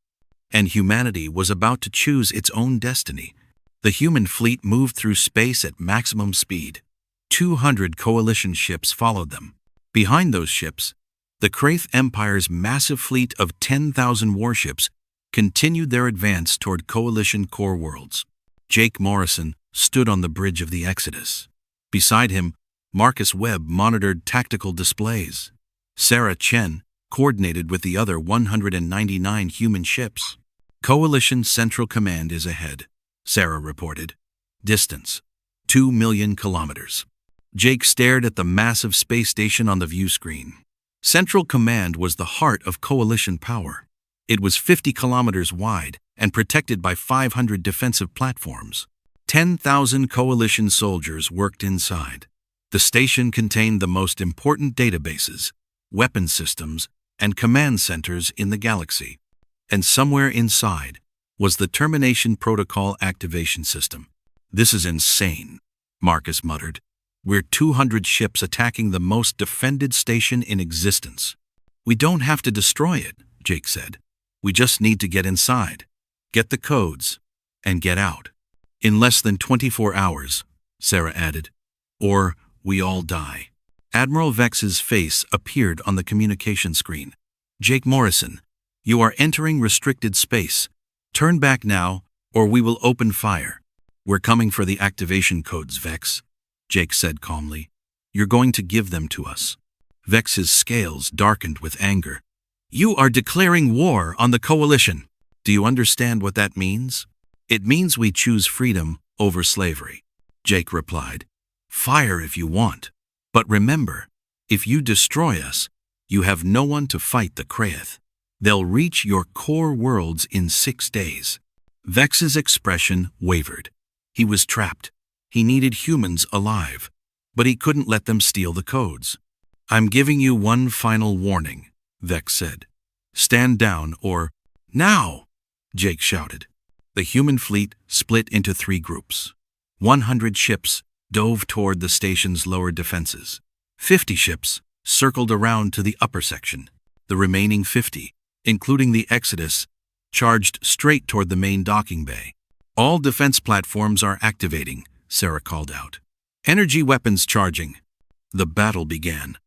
and humanity was about to choose its own destiny. The human fleet moved through space at maximum speed. 200 coalition ships followed them. Behind those ships, the Kraith Empire's massive fleet of 10,000 warships continued their advance toward coalition core worlds. Jake Morrison stood on the bridge of the Exodus. Beside him, Marcus Webb monitored tactical displays. Sarah Chen coordinated with the other 199 human ships. "Coalition Central Command is ahead," Sarah reported. "Distance: 2 million kilometers." Jake stared at the massive space station on the view screen. Central Command was the heart of coalition power. It was 50 kilometers wide and protected by 500 defensive platforms. 10,000 coalition soldiers worked inside. The station contained the most important databases, weapon systems, and command centers in the galaxy. And somewhere inside was the termination protocol activation system. "This is insane," Marcus muttered. "We're 200 ships attacking the most defended station in existence." "We don't have to destroy it," Jake said. "We just need to get inside, get the codes, and get out." "In less than 24 hours, Sarah added. "Or we all die." Admiral Vex's face appeared on the communication screen. "Jake Morrison, you are entering restricted space. Turn back now, or we will open fire." "We're coming for the activation codes, Vex," Jake said calmly. "You're going to give them to us." Vex's scales darkened with anger. "You are declaring war on the coalition. Do you understand what that means?" "It means we choose freedom over slavery," Jake replied. "Fire if you want. But remember, if you destroy us, you have no one to fight the Kraith. They'll reach your core worlds in 6 days." Vex's expression wavered. He was trapped. He needed humans alive, but he couldn't let them steal the codes. "I'm giving you one final warning," Vex said. "Stand down or—" "Now!" Jake shouted. The human fleet split into 3 groups. 100 ships dove toward the station's lower defenses. 50 ships circled around to the upper section. The remaining 50, including the Exodus, charged straight toward the main docking bay. "All defense platforms are activating," Sarah called out. "Energy weapons charging." The battle began.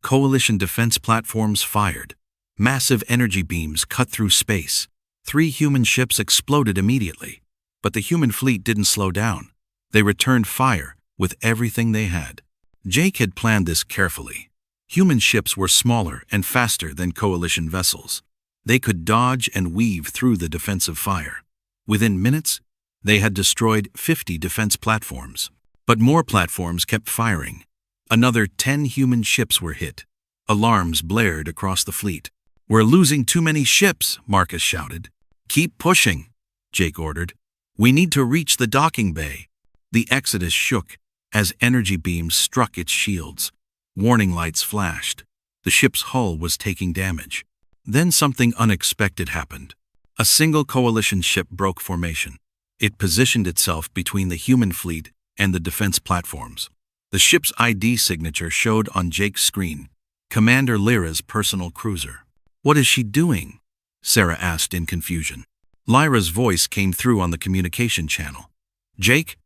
Coalition defense platforms fired. Massive energy beams cut through space. 3 human ships exploded immediately. But the human fleet didn't slow down. They returned fire with everything they had. Jake had planned this carefully. Human ships were smaller and faster than coalition vessels. They could dodge and weave through the defensive fire. Within minutes, they had destroyed 50 defense platforms. But more platforms kept firing. Another 10 human ships were hit. Alarms blared across the fleet. "We're losing too many ships," Marcus shouted. "Keep pushing," Jake ordered. "We need to reach the docking bay." The Exodus shook as energy beams struck its shields. Warning lights flashed. The ship's hull was taking damage. Then something unexpected happened. A single coalition ship broke formation. It positioned itself between the human fleet and the defense platforms. The ship's ID signature showed on Jake's screen: Commander Lyra's personal cruiser. "What is she doing?" Sarah asked in confusion. Lyra's voice came through on the communication channel. "Jake,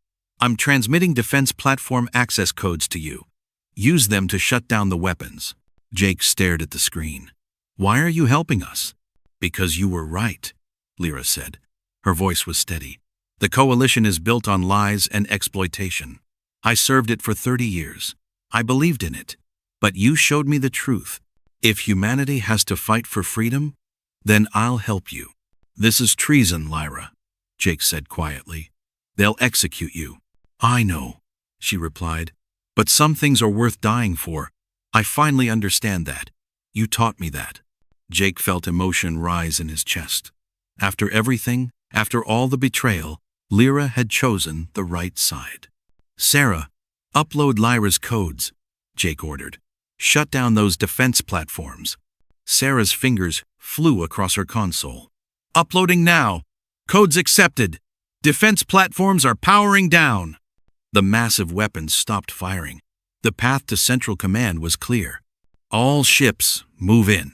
I'm transmitting defense platform access codes to you. Use them to shut down the weapons." Jake stared at the screen. "Why are you helping us?" "Because you were right," Lyra said. Her voice was steady. "The coalition is built on lies and exploitation. I served it for 30 years. I believed in it. But you showed me the truth. If humanity has to fight for freedom, then I'll help you." "This is treason, Lyra," Jake said quietly. "They'll execute you." "I know," she replied. "But some things are worth dying for. I finally understand that. You taught me that." Jake felt emotion rise in his chest. After everything, after all the betrayal, Lyra had chosen the right side. "Sarah, upload Lyra's codes," Jake ordered. "Shut down those defense platforms." Sarah's fingers flew across her console. "Uploading now. Codes accepted. Defense platforms are powering down." The massive weapons stopped firing. The path to Central Command was clear. "All ships, move in,"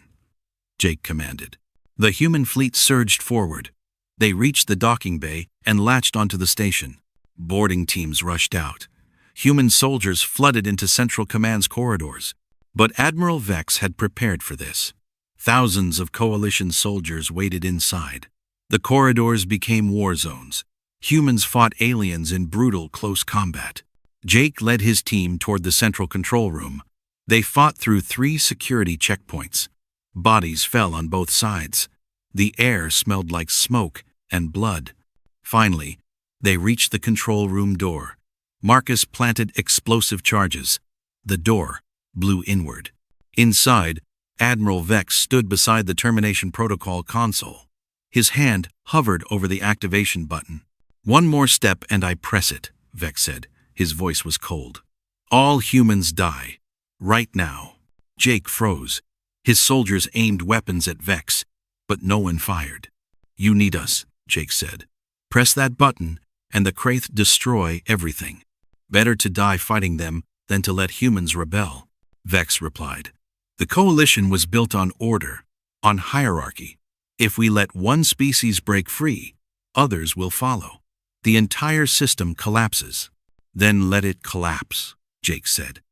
Jake commanded. The human fleet surged forward. They reached the docking bay and latched onto the station. Boarding teams rushed out. Human soldiers flooded into Central Command's corridors. But Admiral Vex had prepared for this. Thousands of Coalition soldiers waited inside. The corridors became war zones. Humans fought aliens in brutal close combat. Jake led his team toward the central control room. They fought through 3 security checkpoints. Bodies fell on both sides. The air smelled like smoke and blood. Finally, they reached the control room door. Marcus planted explosive charges. The door blew inward. Inside, Admiral Vex stood beside the termination protocol console. His hand hovered over the activation button. "One more step and I press it," Vex said. His voice was cold. "All humans die. Right now." Jake froze. His soldiers aimed weapons at Vex, but no one fired. "You need us," Jake said. "Press that button, and the Kraith destroy everything. Better to die fighting them than to let humans rebel," Vex replied. "The coalition was built on order, on hierarchy. If we let one species break free, others will follow. The entire system collapses." "Then let it collapse," Jake said.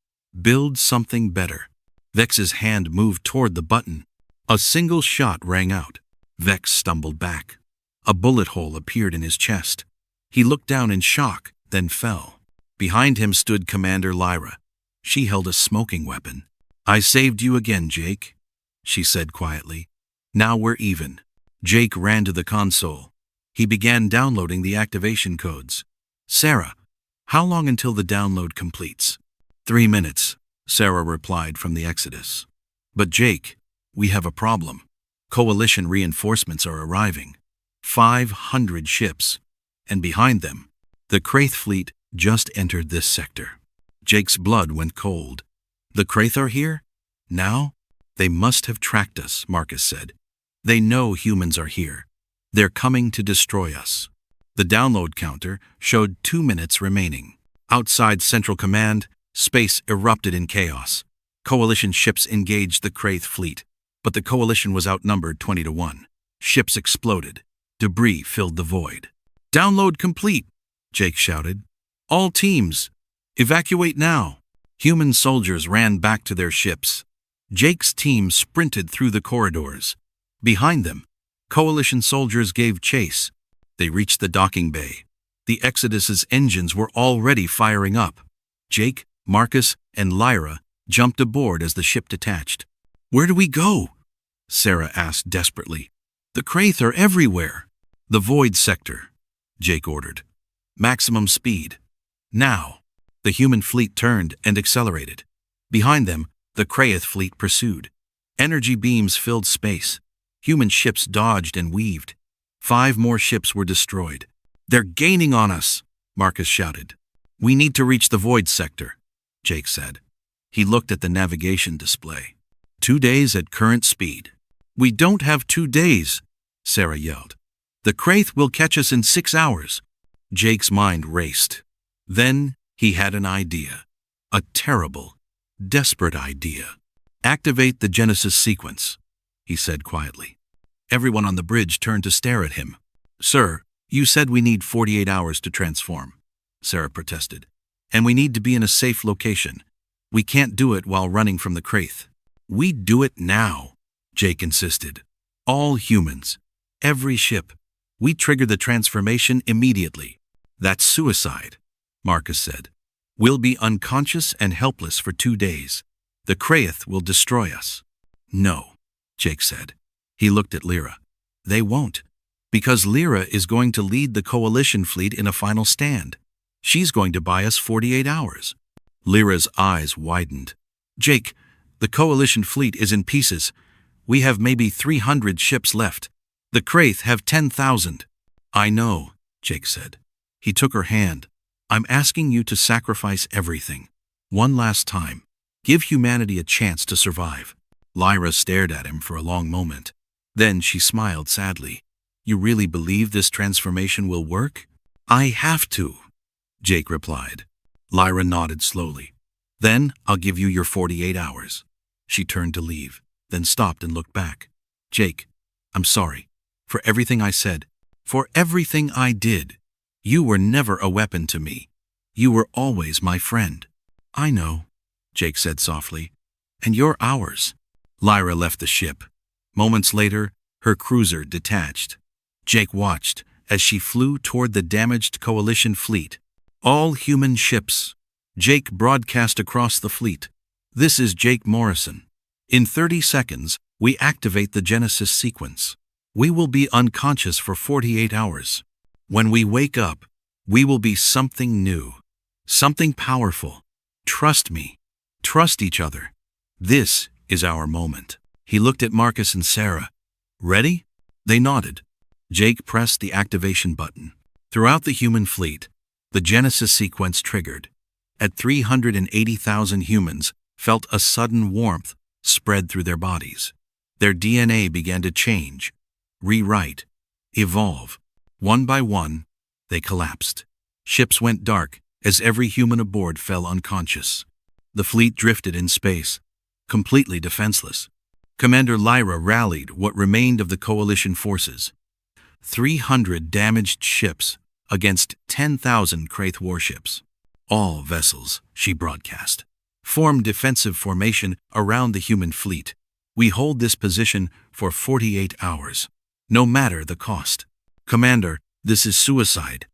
"Build something better." Vex's hand moved toward the button. A single shot rang out. Vex stumbled back. A bullet hole appeared in his chest. He looked down in shock, then fell. Behind him stood Commander Lyra. She held a smoking weapon. "I saved you again, Jake," she said quietly. "Now we're even." Jake ran to the console. He began downloading the activation codes. "Sarah, how long until the download completes?" 3 minutes, Sarah replied from the Exodus. "But Jake, we have a problem. Coalition reinforcements are arriving. 500 ships. And behind them, the Kraith fleet just entered this sector." Jake's blood went cold. "The Kraith are here? Now? They must have tracked us," Marcus said. "They know humans are here. They're coming to destroy us." The download counter showed 2 minutes remaining. Outside Central Command, space erupted in chaos. Coalition ships engaged the Kraith fleet, but the Coalition was outnumbered 20-1. Ships exploded. Debris filled the void. "Download complete," Jake shouted. "All teams, evacuate now." Human soldiers ran back to their ships. Jake's team sprinted through the corridors. Behind them, Coalition soldiers gave chase. They reached the docking bay. The Exodus's engines were already firing up. Jake, Marcus, and Lyra jumped aboard as the ship detached. "Where do we go?" Sarah asked desperately. "The Kraith are everywhere." "The void sector," Jake ordered. "Maximum speed. Now." The human fleet turned and accelerated. Behind them, The Kraith fleet pursued. Energy beams filled space. Human ships dodged and weaved. 5 more ships were destroyed. "They're gaining on us," Marcus shouted. "We need to reach the void sector," Jake said. He looked at the navigation display. 2 days at current speed. "We don't have 2 days," Sarah yelled. "The Kraith will catch us in 6 hours." Jake's mind raced. Then he had an idea. A terrible, desperate idea. "Activate the Genesis sequence," he said quietly. Everyone on the bridge turned to stare at him. "Sir, you said we need 48 hours to transform," Sarah protested. "And we need to be in a safe location. We can't do it while running from the Kraith." "We do it now," Jake insisted. "All humans. Every ship. We trigger the transformation immediately." "That's suicide," Marcus said. "We'll be unconscious and helpless for 2 days. The Kraith will destroy us." "No," Jake said. He looked at Lyra. "They won't. Because Lyra is going to lead the Coalition fleet in a final stand. She's going to buy us 48 hours. Lyra's eyes widened. "Jake, the Coalition fleet is in pieces. We have maybe 300 ships left. The Kraith have 10,000. "I know," Jake said. He took her hand. "I'm asking you to sacrifice everything. One last time. Give humanity a chance to survive." Lyra stared at him for a long moment. Then she smiled sadly. "You really believe this transformation will work?" "I have to," Jake replied. Lyra nodded slowly. "Then I'll give you your 48 hours. She turned to leave, then stopped and looked back. "Jake, I'm sorry. For everything I said. For everything I did. You were never a weapon to me. You were always my friend." "I know," Jake said softly. "And you're ours." Lyra left the ship. Moments later, her cruiser detached. Jake watched as she flew toward the damaged Coalition fleet. "All human ships." Jake broadcast across the fleet. "This is Jake Morrison. In 30 seconds, we activate the Genesis sequence. We will be unconscious for 48 hours. When we wake up, we will be something new. Something powerful. Trust me. Trust each other. This is our moment." He looked at Marcus and Sarah. "Ready?" They nodded. Jake pressed the activation button. Throughout the human fleet, the Genesis sequence triggered. At 380,000 humans felt a sudden warmth spread through their bodies. Their DNA began to change, rewrite, evolve. One by one, they collapsed. Ships went dark as every human aboard fell unconscious. The fleet drifted in space, completely defenseless. Commander Lyra rallied what remained of the Coalition forces. 300 damaged ships against 10,000 Kraith warships. "All vessels," she broadcast, "form defensive formation around the human fleet. We hold this position for 48 hours, no matter the cost." "Commander, this is suicide,"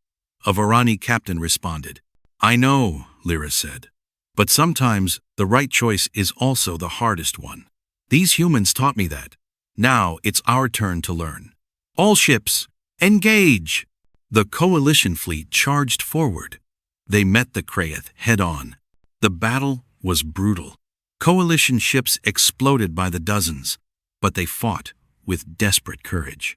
a Varani captain responded. "I know," Lyra said. "But sometimes the right choice is also the hardest one. These humans taught me that. Now it's our turn to learn. All ships, engage!" The Coalition fleet charged forward. They met the Kraith head-on. The battle was brutal. Coalition ships exploded by the dozens, but they fought with desperate courage.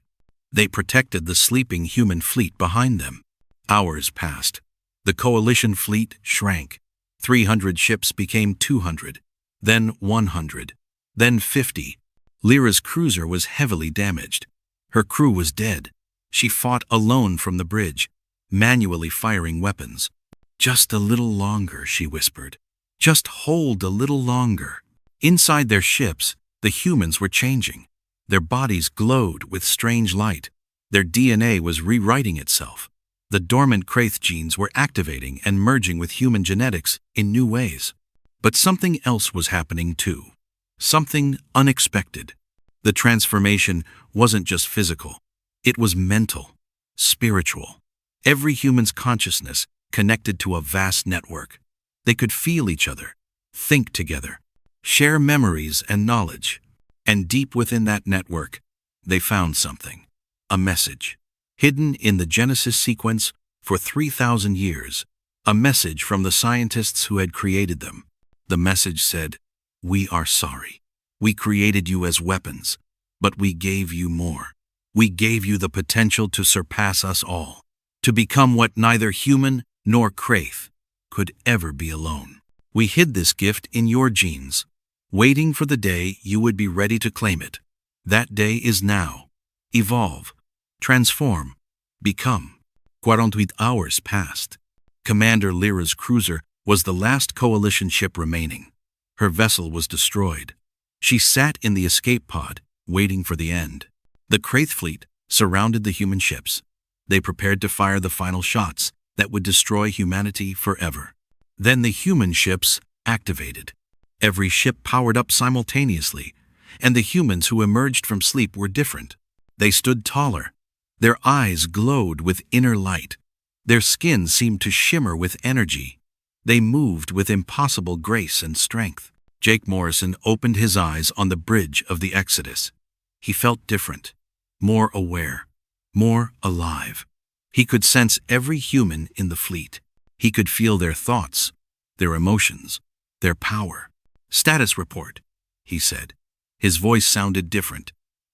They protected the sleeping human fleet behind them. Hours passed. The Coalition fleet shrank. 300 ships became 200, then 100, then 50. Lyra's cruiser was heavily damaged. Her crew was dead. She fought alone from the bridge, manually firing weapons. "Just a little longer," she whispered. "Just hold a little longer." Inside their ships, the humans were changing. Their bodies glowed with strange light. Their DNA was rewriting itself. The dormant Kraith genes were activating and merging with human genetics in new ways. But something else was happening too. Something unexpected. The transformation wasn't just physical. It was mental, spiritual. Every human's consciousness connected to a vast network. They could feel each other, think together, share memories and knowledge. And deep within that network, they found something. A message. Hidden in the Genesis sequence for 3,000 years. A message from the scientists who had created them. The message said, "We are sorry. We created you as weapons, but we gave you more. We gave you the potential to surpass us all, to become what neither human nor Kraith could ever be alone. We hid this gift in your genes, waiting for the day you would be ready to claim it. That day is now. Evolve, transform, become." 48 hours passed. Commander Lyra's cruiser was the last coalition ship remaining. Her vessel was destroyed. She sat in the escape pod, waiting for the end. The Kraith fleet surrounded the human ships. They prepared to fire the final shots that would destroy humanity forever. Then the human ships activated. Every ship powered up simultaneously, and the humans who emerged from sleep were different. They stood taller. Their eyes glowed with inner light. Their skin seemed to shimmer with energy. They moved with impossible grace and strength. Jake Morrison opened his eyes on the bridge of the Exodus. He felt different, more aware, more alive. He could sense every human in the fleet. He could feel their thoughts, their emotions, their power. "Status report," he said. His voice sounded different,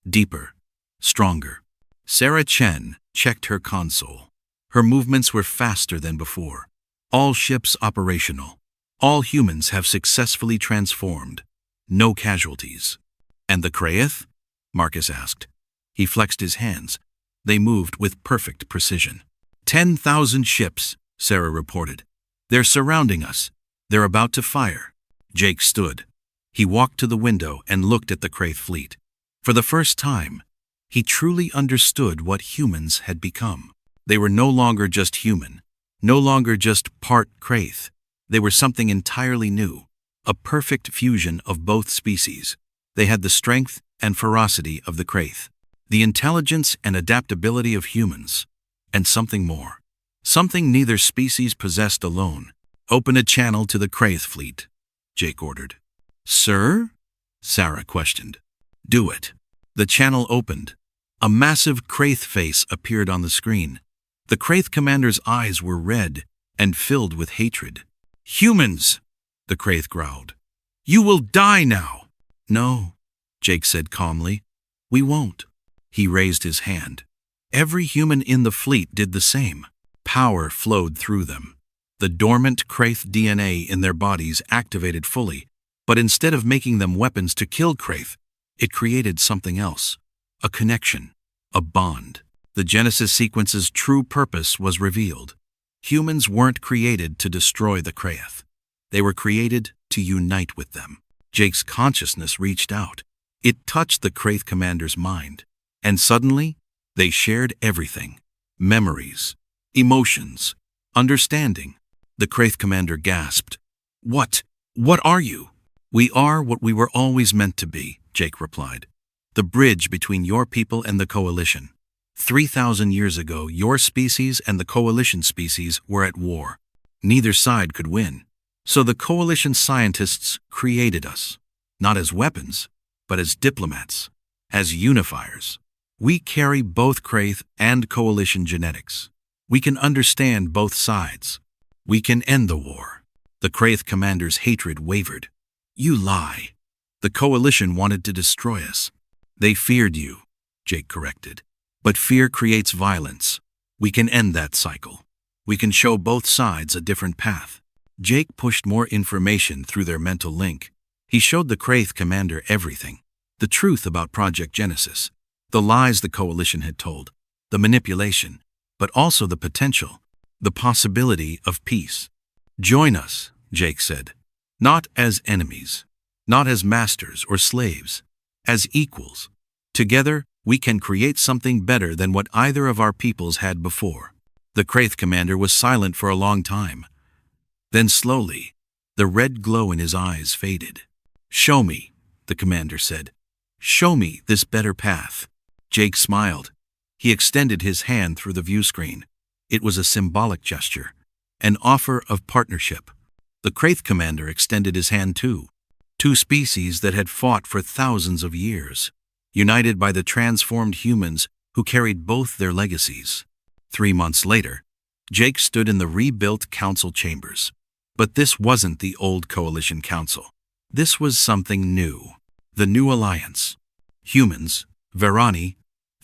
deeper, stronger. Sarah Chen checked her console. Her movements were faster than before. "All ships operational. All humans have successfully transformed. No casualties." "And the Kraith?" Marcus asked. He flexed his hands. They moved with perfect precision. 10,000 ships, Sarah reported. "They're surrounding us. They're about to fire." Jake stood. He walked to the window and looked at the Kraith fleet. For the first time, he truly understood what humans had become. They were no longer just human, no longer just part Kraith. They were something entirely new, a perfect fusion of both species. They had the strength and ferocity of the Kraith, the intelligence and adaptability of humans, and something more. Something neither species possessed alone. "Open a channel to the Kraith fleet," Jake ordered. "Sir?" Sarah questioned. "Do it." The channel opened. A massive Kraith face appeared on the screen. The Kraith commander's eyes were red and filled with hatred. "Humans!" the Kraith growled. "You will die now!" "No," Jake said calmly. "We won't." He raised his hand. Every human in the fleet did the same. Power flowed through them. The dormant Kraith DNA in their bodies activated fully, but instead of making them weapons to kill Kraith, it created something else. A connection, a bond. The Genesis sequence's true purpose was revealed. Humans weren't created to destroy the Kraith. They were created to unite with them. Jake's consciousness reached out. It touched the Kraith commander's mind. And suddenly, they shared everything. Memories, emotions, understanding. The Kraith commander gasped. What are you?" "We are what we were always meant to be," Jake replied. "The bridge between your people and the Coalition. 3,000 years ago, your species and the Coalition species were at war. Neither side could win. So the Coalition scientists created us, not as weapons, but as diplomats, as unifiers. We carry both Kraith and Coalition genetics. We can understand both sides. We can end the war." The Kraith commander's hatred wavered. "You lie. The Coalition wanted to destroy us." "They feared you," Jake corrected. "But fear creates violence. We can end that cycle. We can show both sides a different path." Jake pushed more information through their mental link. He showed the Kraith commander everything. The truth about Project Genesis, the lies the Coalition had told, the manipulation, but also the potential, the possibility of peace. "Join us," Jake said. "Not as enemies, not as masters or slaves, as equals. Together, we can create something better than what either of our peoples had before." The Kraith commander was silent for a long time. Then slowly, the red glow in his eyes faded. "Show me," the commander said. "Show me this better path." Jake smiled. He extended his hand through the view screen. It was a symbolic gesture, an offer of partnership. The Kraith commander extended his hand too. Two species that had fought for thousands of years, united by the transformed humans who carried both their legacies. 3 months later, Jake stood in the rebuilt council chambers. But this wasn't the old Coalition Council. This was something new. The new alliance. Humans, Varani,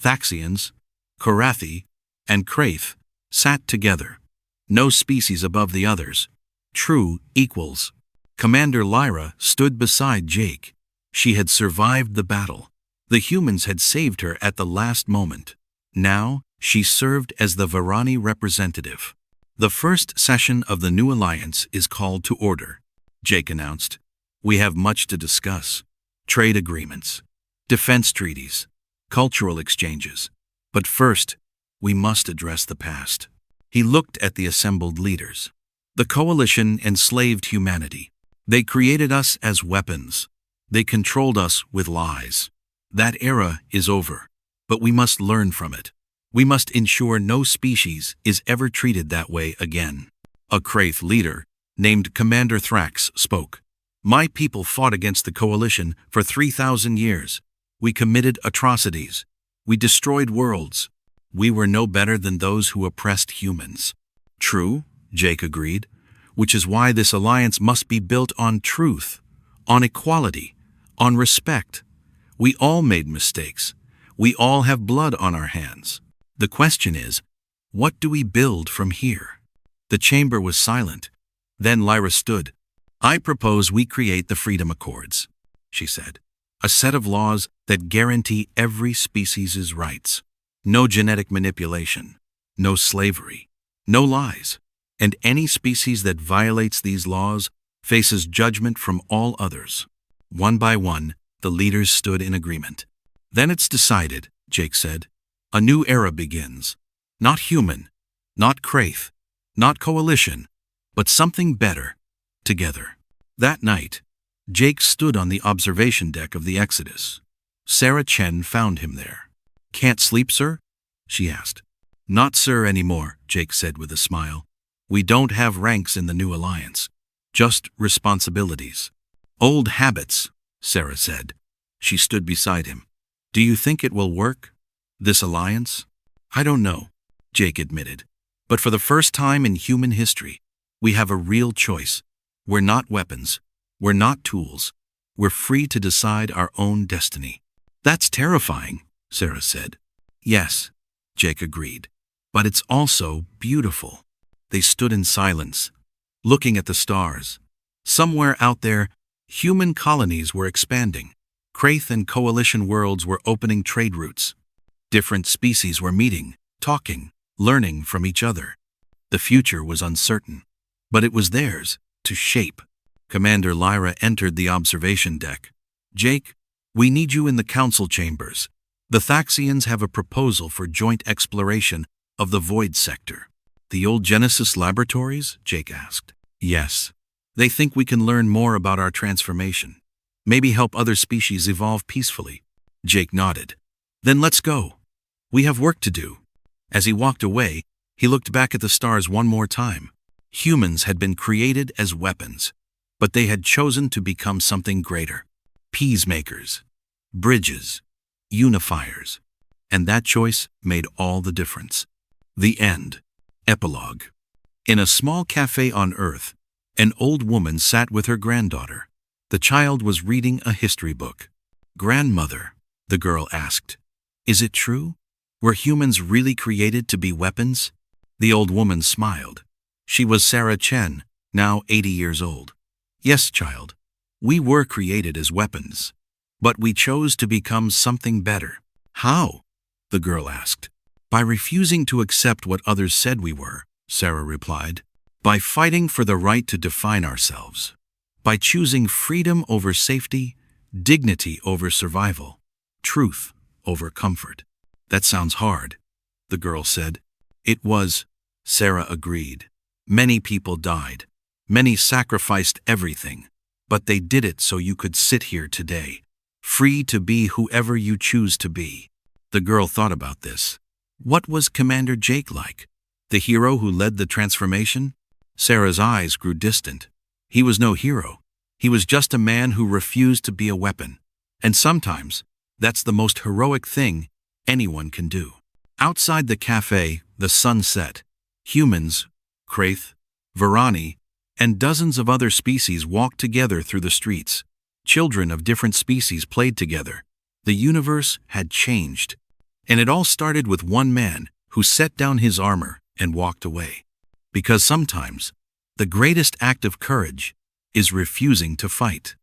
Thaxians, Korathi, and Kraith sat together. No species above the others. True equals. Commander Lyra stood beside Jake. She had survived the battle. The humans had saved her at the last moment. Now, she served as the Varani representative. The first session of the new alliance is called to order, Jake announced. We have much to discuss. Trade agreements, defense treaties, cultural exchanges. But first, we must address the past. He looked at the assembled leaders. The coalition enslaved humanity. They created us as weapons. They controlled us with lies. That era is over, but we must learn from it. We must ensure no species is ever treated that way again. A Kraith leader, named Commander Thrax, spoke. My people fought against the coalition for 3,000 years. We committed atrocities. We destroyed worlds. We were no better than those who oppressed humans. True, Jake agreed, which is why this alliance must be built on truth, on equality, on respect. We all made mistakes. We all have blood on our hands. The question is, what do we build from here? The chamber was silent. Then Lyra stood. I propose we create the Freedom Accords, she said. A set of laws that guarantee every species' rights. No genetic manipulation, no slavery, no lies. And any species that violates these laws faces judgment from all others. One by one, the leaders stood in agreement. Then it's decided, Jake said. A new era begins. Not human, not Kraith, not coalition, but something better, together. That night, Jake stood on the observation deck of the Exodus. Sarah Chen found him there. Can't sleep, sir? She asked. Not sir anymore, Jake said with a smile. We don't have ranks in the new alliance, just responsibilities. Old habits, Sarah said. She stood beside him. Do you think it will work, this alliance? I don't know, Jake admitted. But for the first time in human history, we have a real choice. We're not weapons. We're not tools. We're free to decide our own destiny. That's terrifying, Sarah said. Yes, Jake agreed. But it's also beautiful. They stood in silence, looking at the stars. Somewhere out there, human colonies were expanding. Kraith and coalition worlds were opening trade routes. Different species were meeting, talking, learning from each other. The future was uncertain, but it was theirs to shape. Commander Lyra entered the observation deck. Jake, we need you in the council chambers. The Thaxians have a proposal for joint exploration of the Void Sector. The old Genesis laboratories? Jake asked. Yes. They think we can learn more about our transformation. Maybe help other species evolve peacefully. Jake nodded. Then let's go. We have work to do. As he walked away, he looked back at the stars one more time. Humans had been created as weapons, but they had chosen to become something greater. Peacemakers, bridges, unifiers. And that choice made all the difference. The end. Epilogue. In a small cafe on Earth, an old woman sat with her granddaughter. The child was reading a history book. Grandmother, the girl asked, is it true? Were humans really created to be weapons? The old woman smiled. She was Sarah Chen, now 80 years old. Yes, child. We were created as weapons. But we chose to become something better. How? The girl asked. By refusing to accept what others said we were, Sarah replied. By fighting for the right to define ourselves. By choosing freedom over safety, dignity over survival, truth over comfort. That sounds hard, the girl said. It was, Sarah agreed. Many people died. Many sacrificed everything. But they did it so you could sit here today, free to be whoever you choose to be. The girl thought about this. What was Commander Jake like? The hero who led the transformation? Sarah's eyes grew distant. He was no hero. He was just a man who refused to be a weapon. And sometimes, that's the most heroic thing anyone can do. Outside the cafe, the sun set. Humans, Kraith, Varani, and dozens of other species walked together through the streets. Children of different species played together. The universe had changed. And it all started with one man who set down his armor and walked away. Because sometimes, the greatest act of courage is refusing to fight.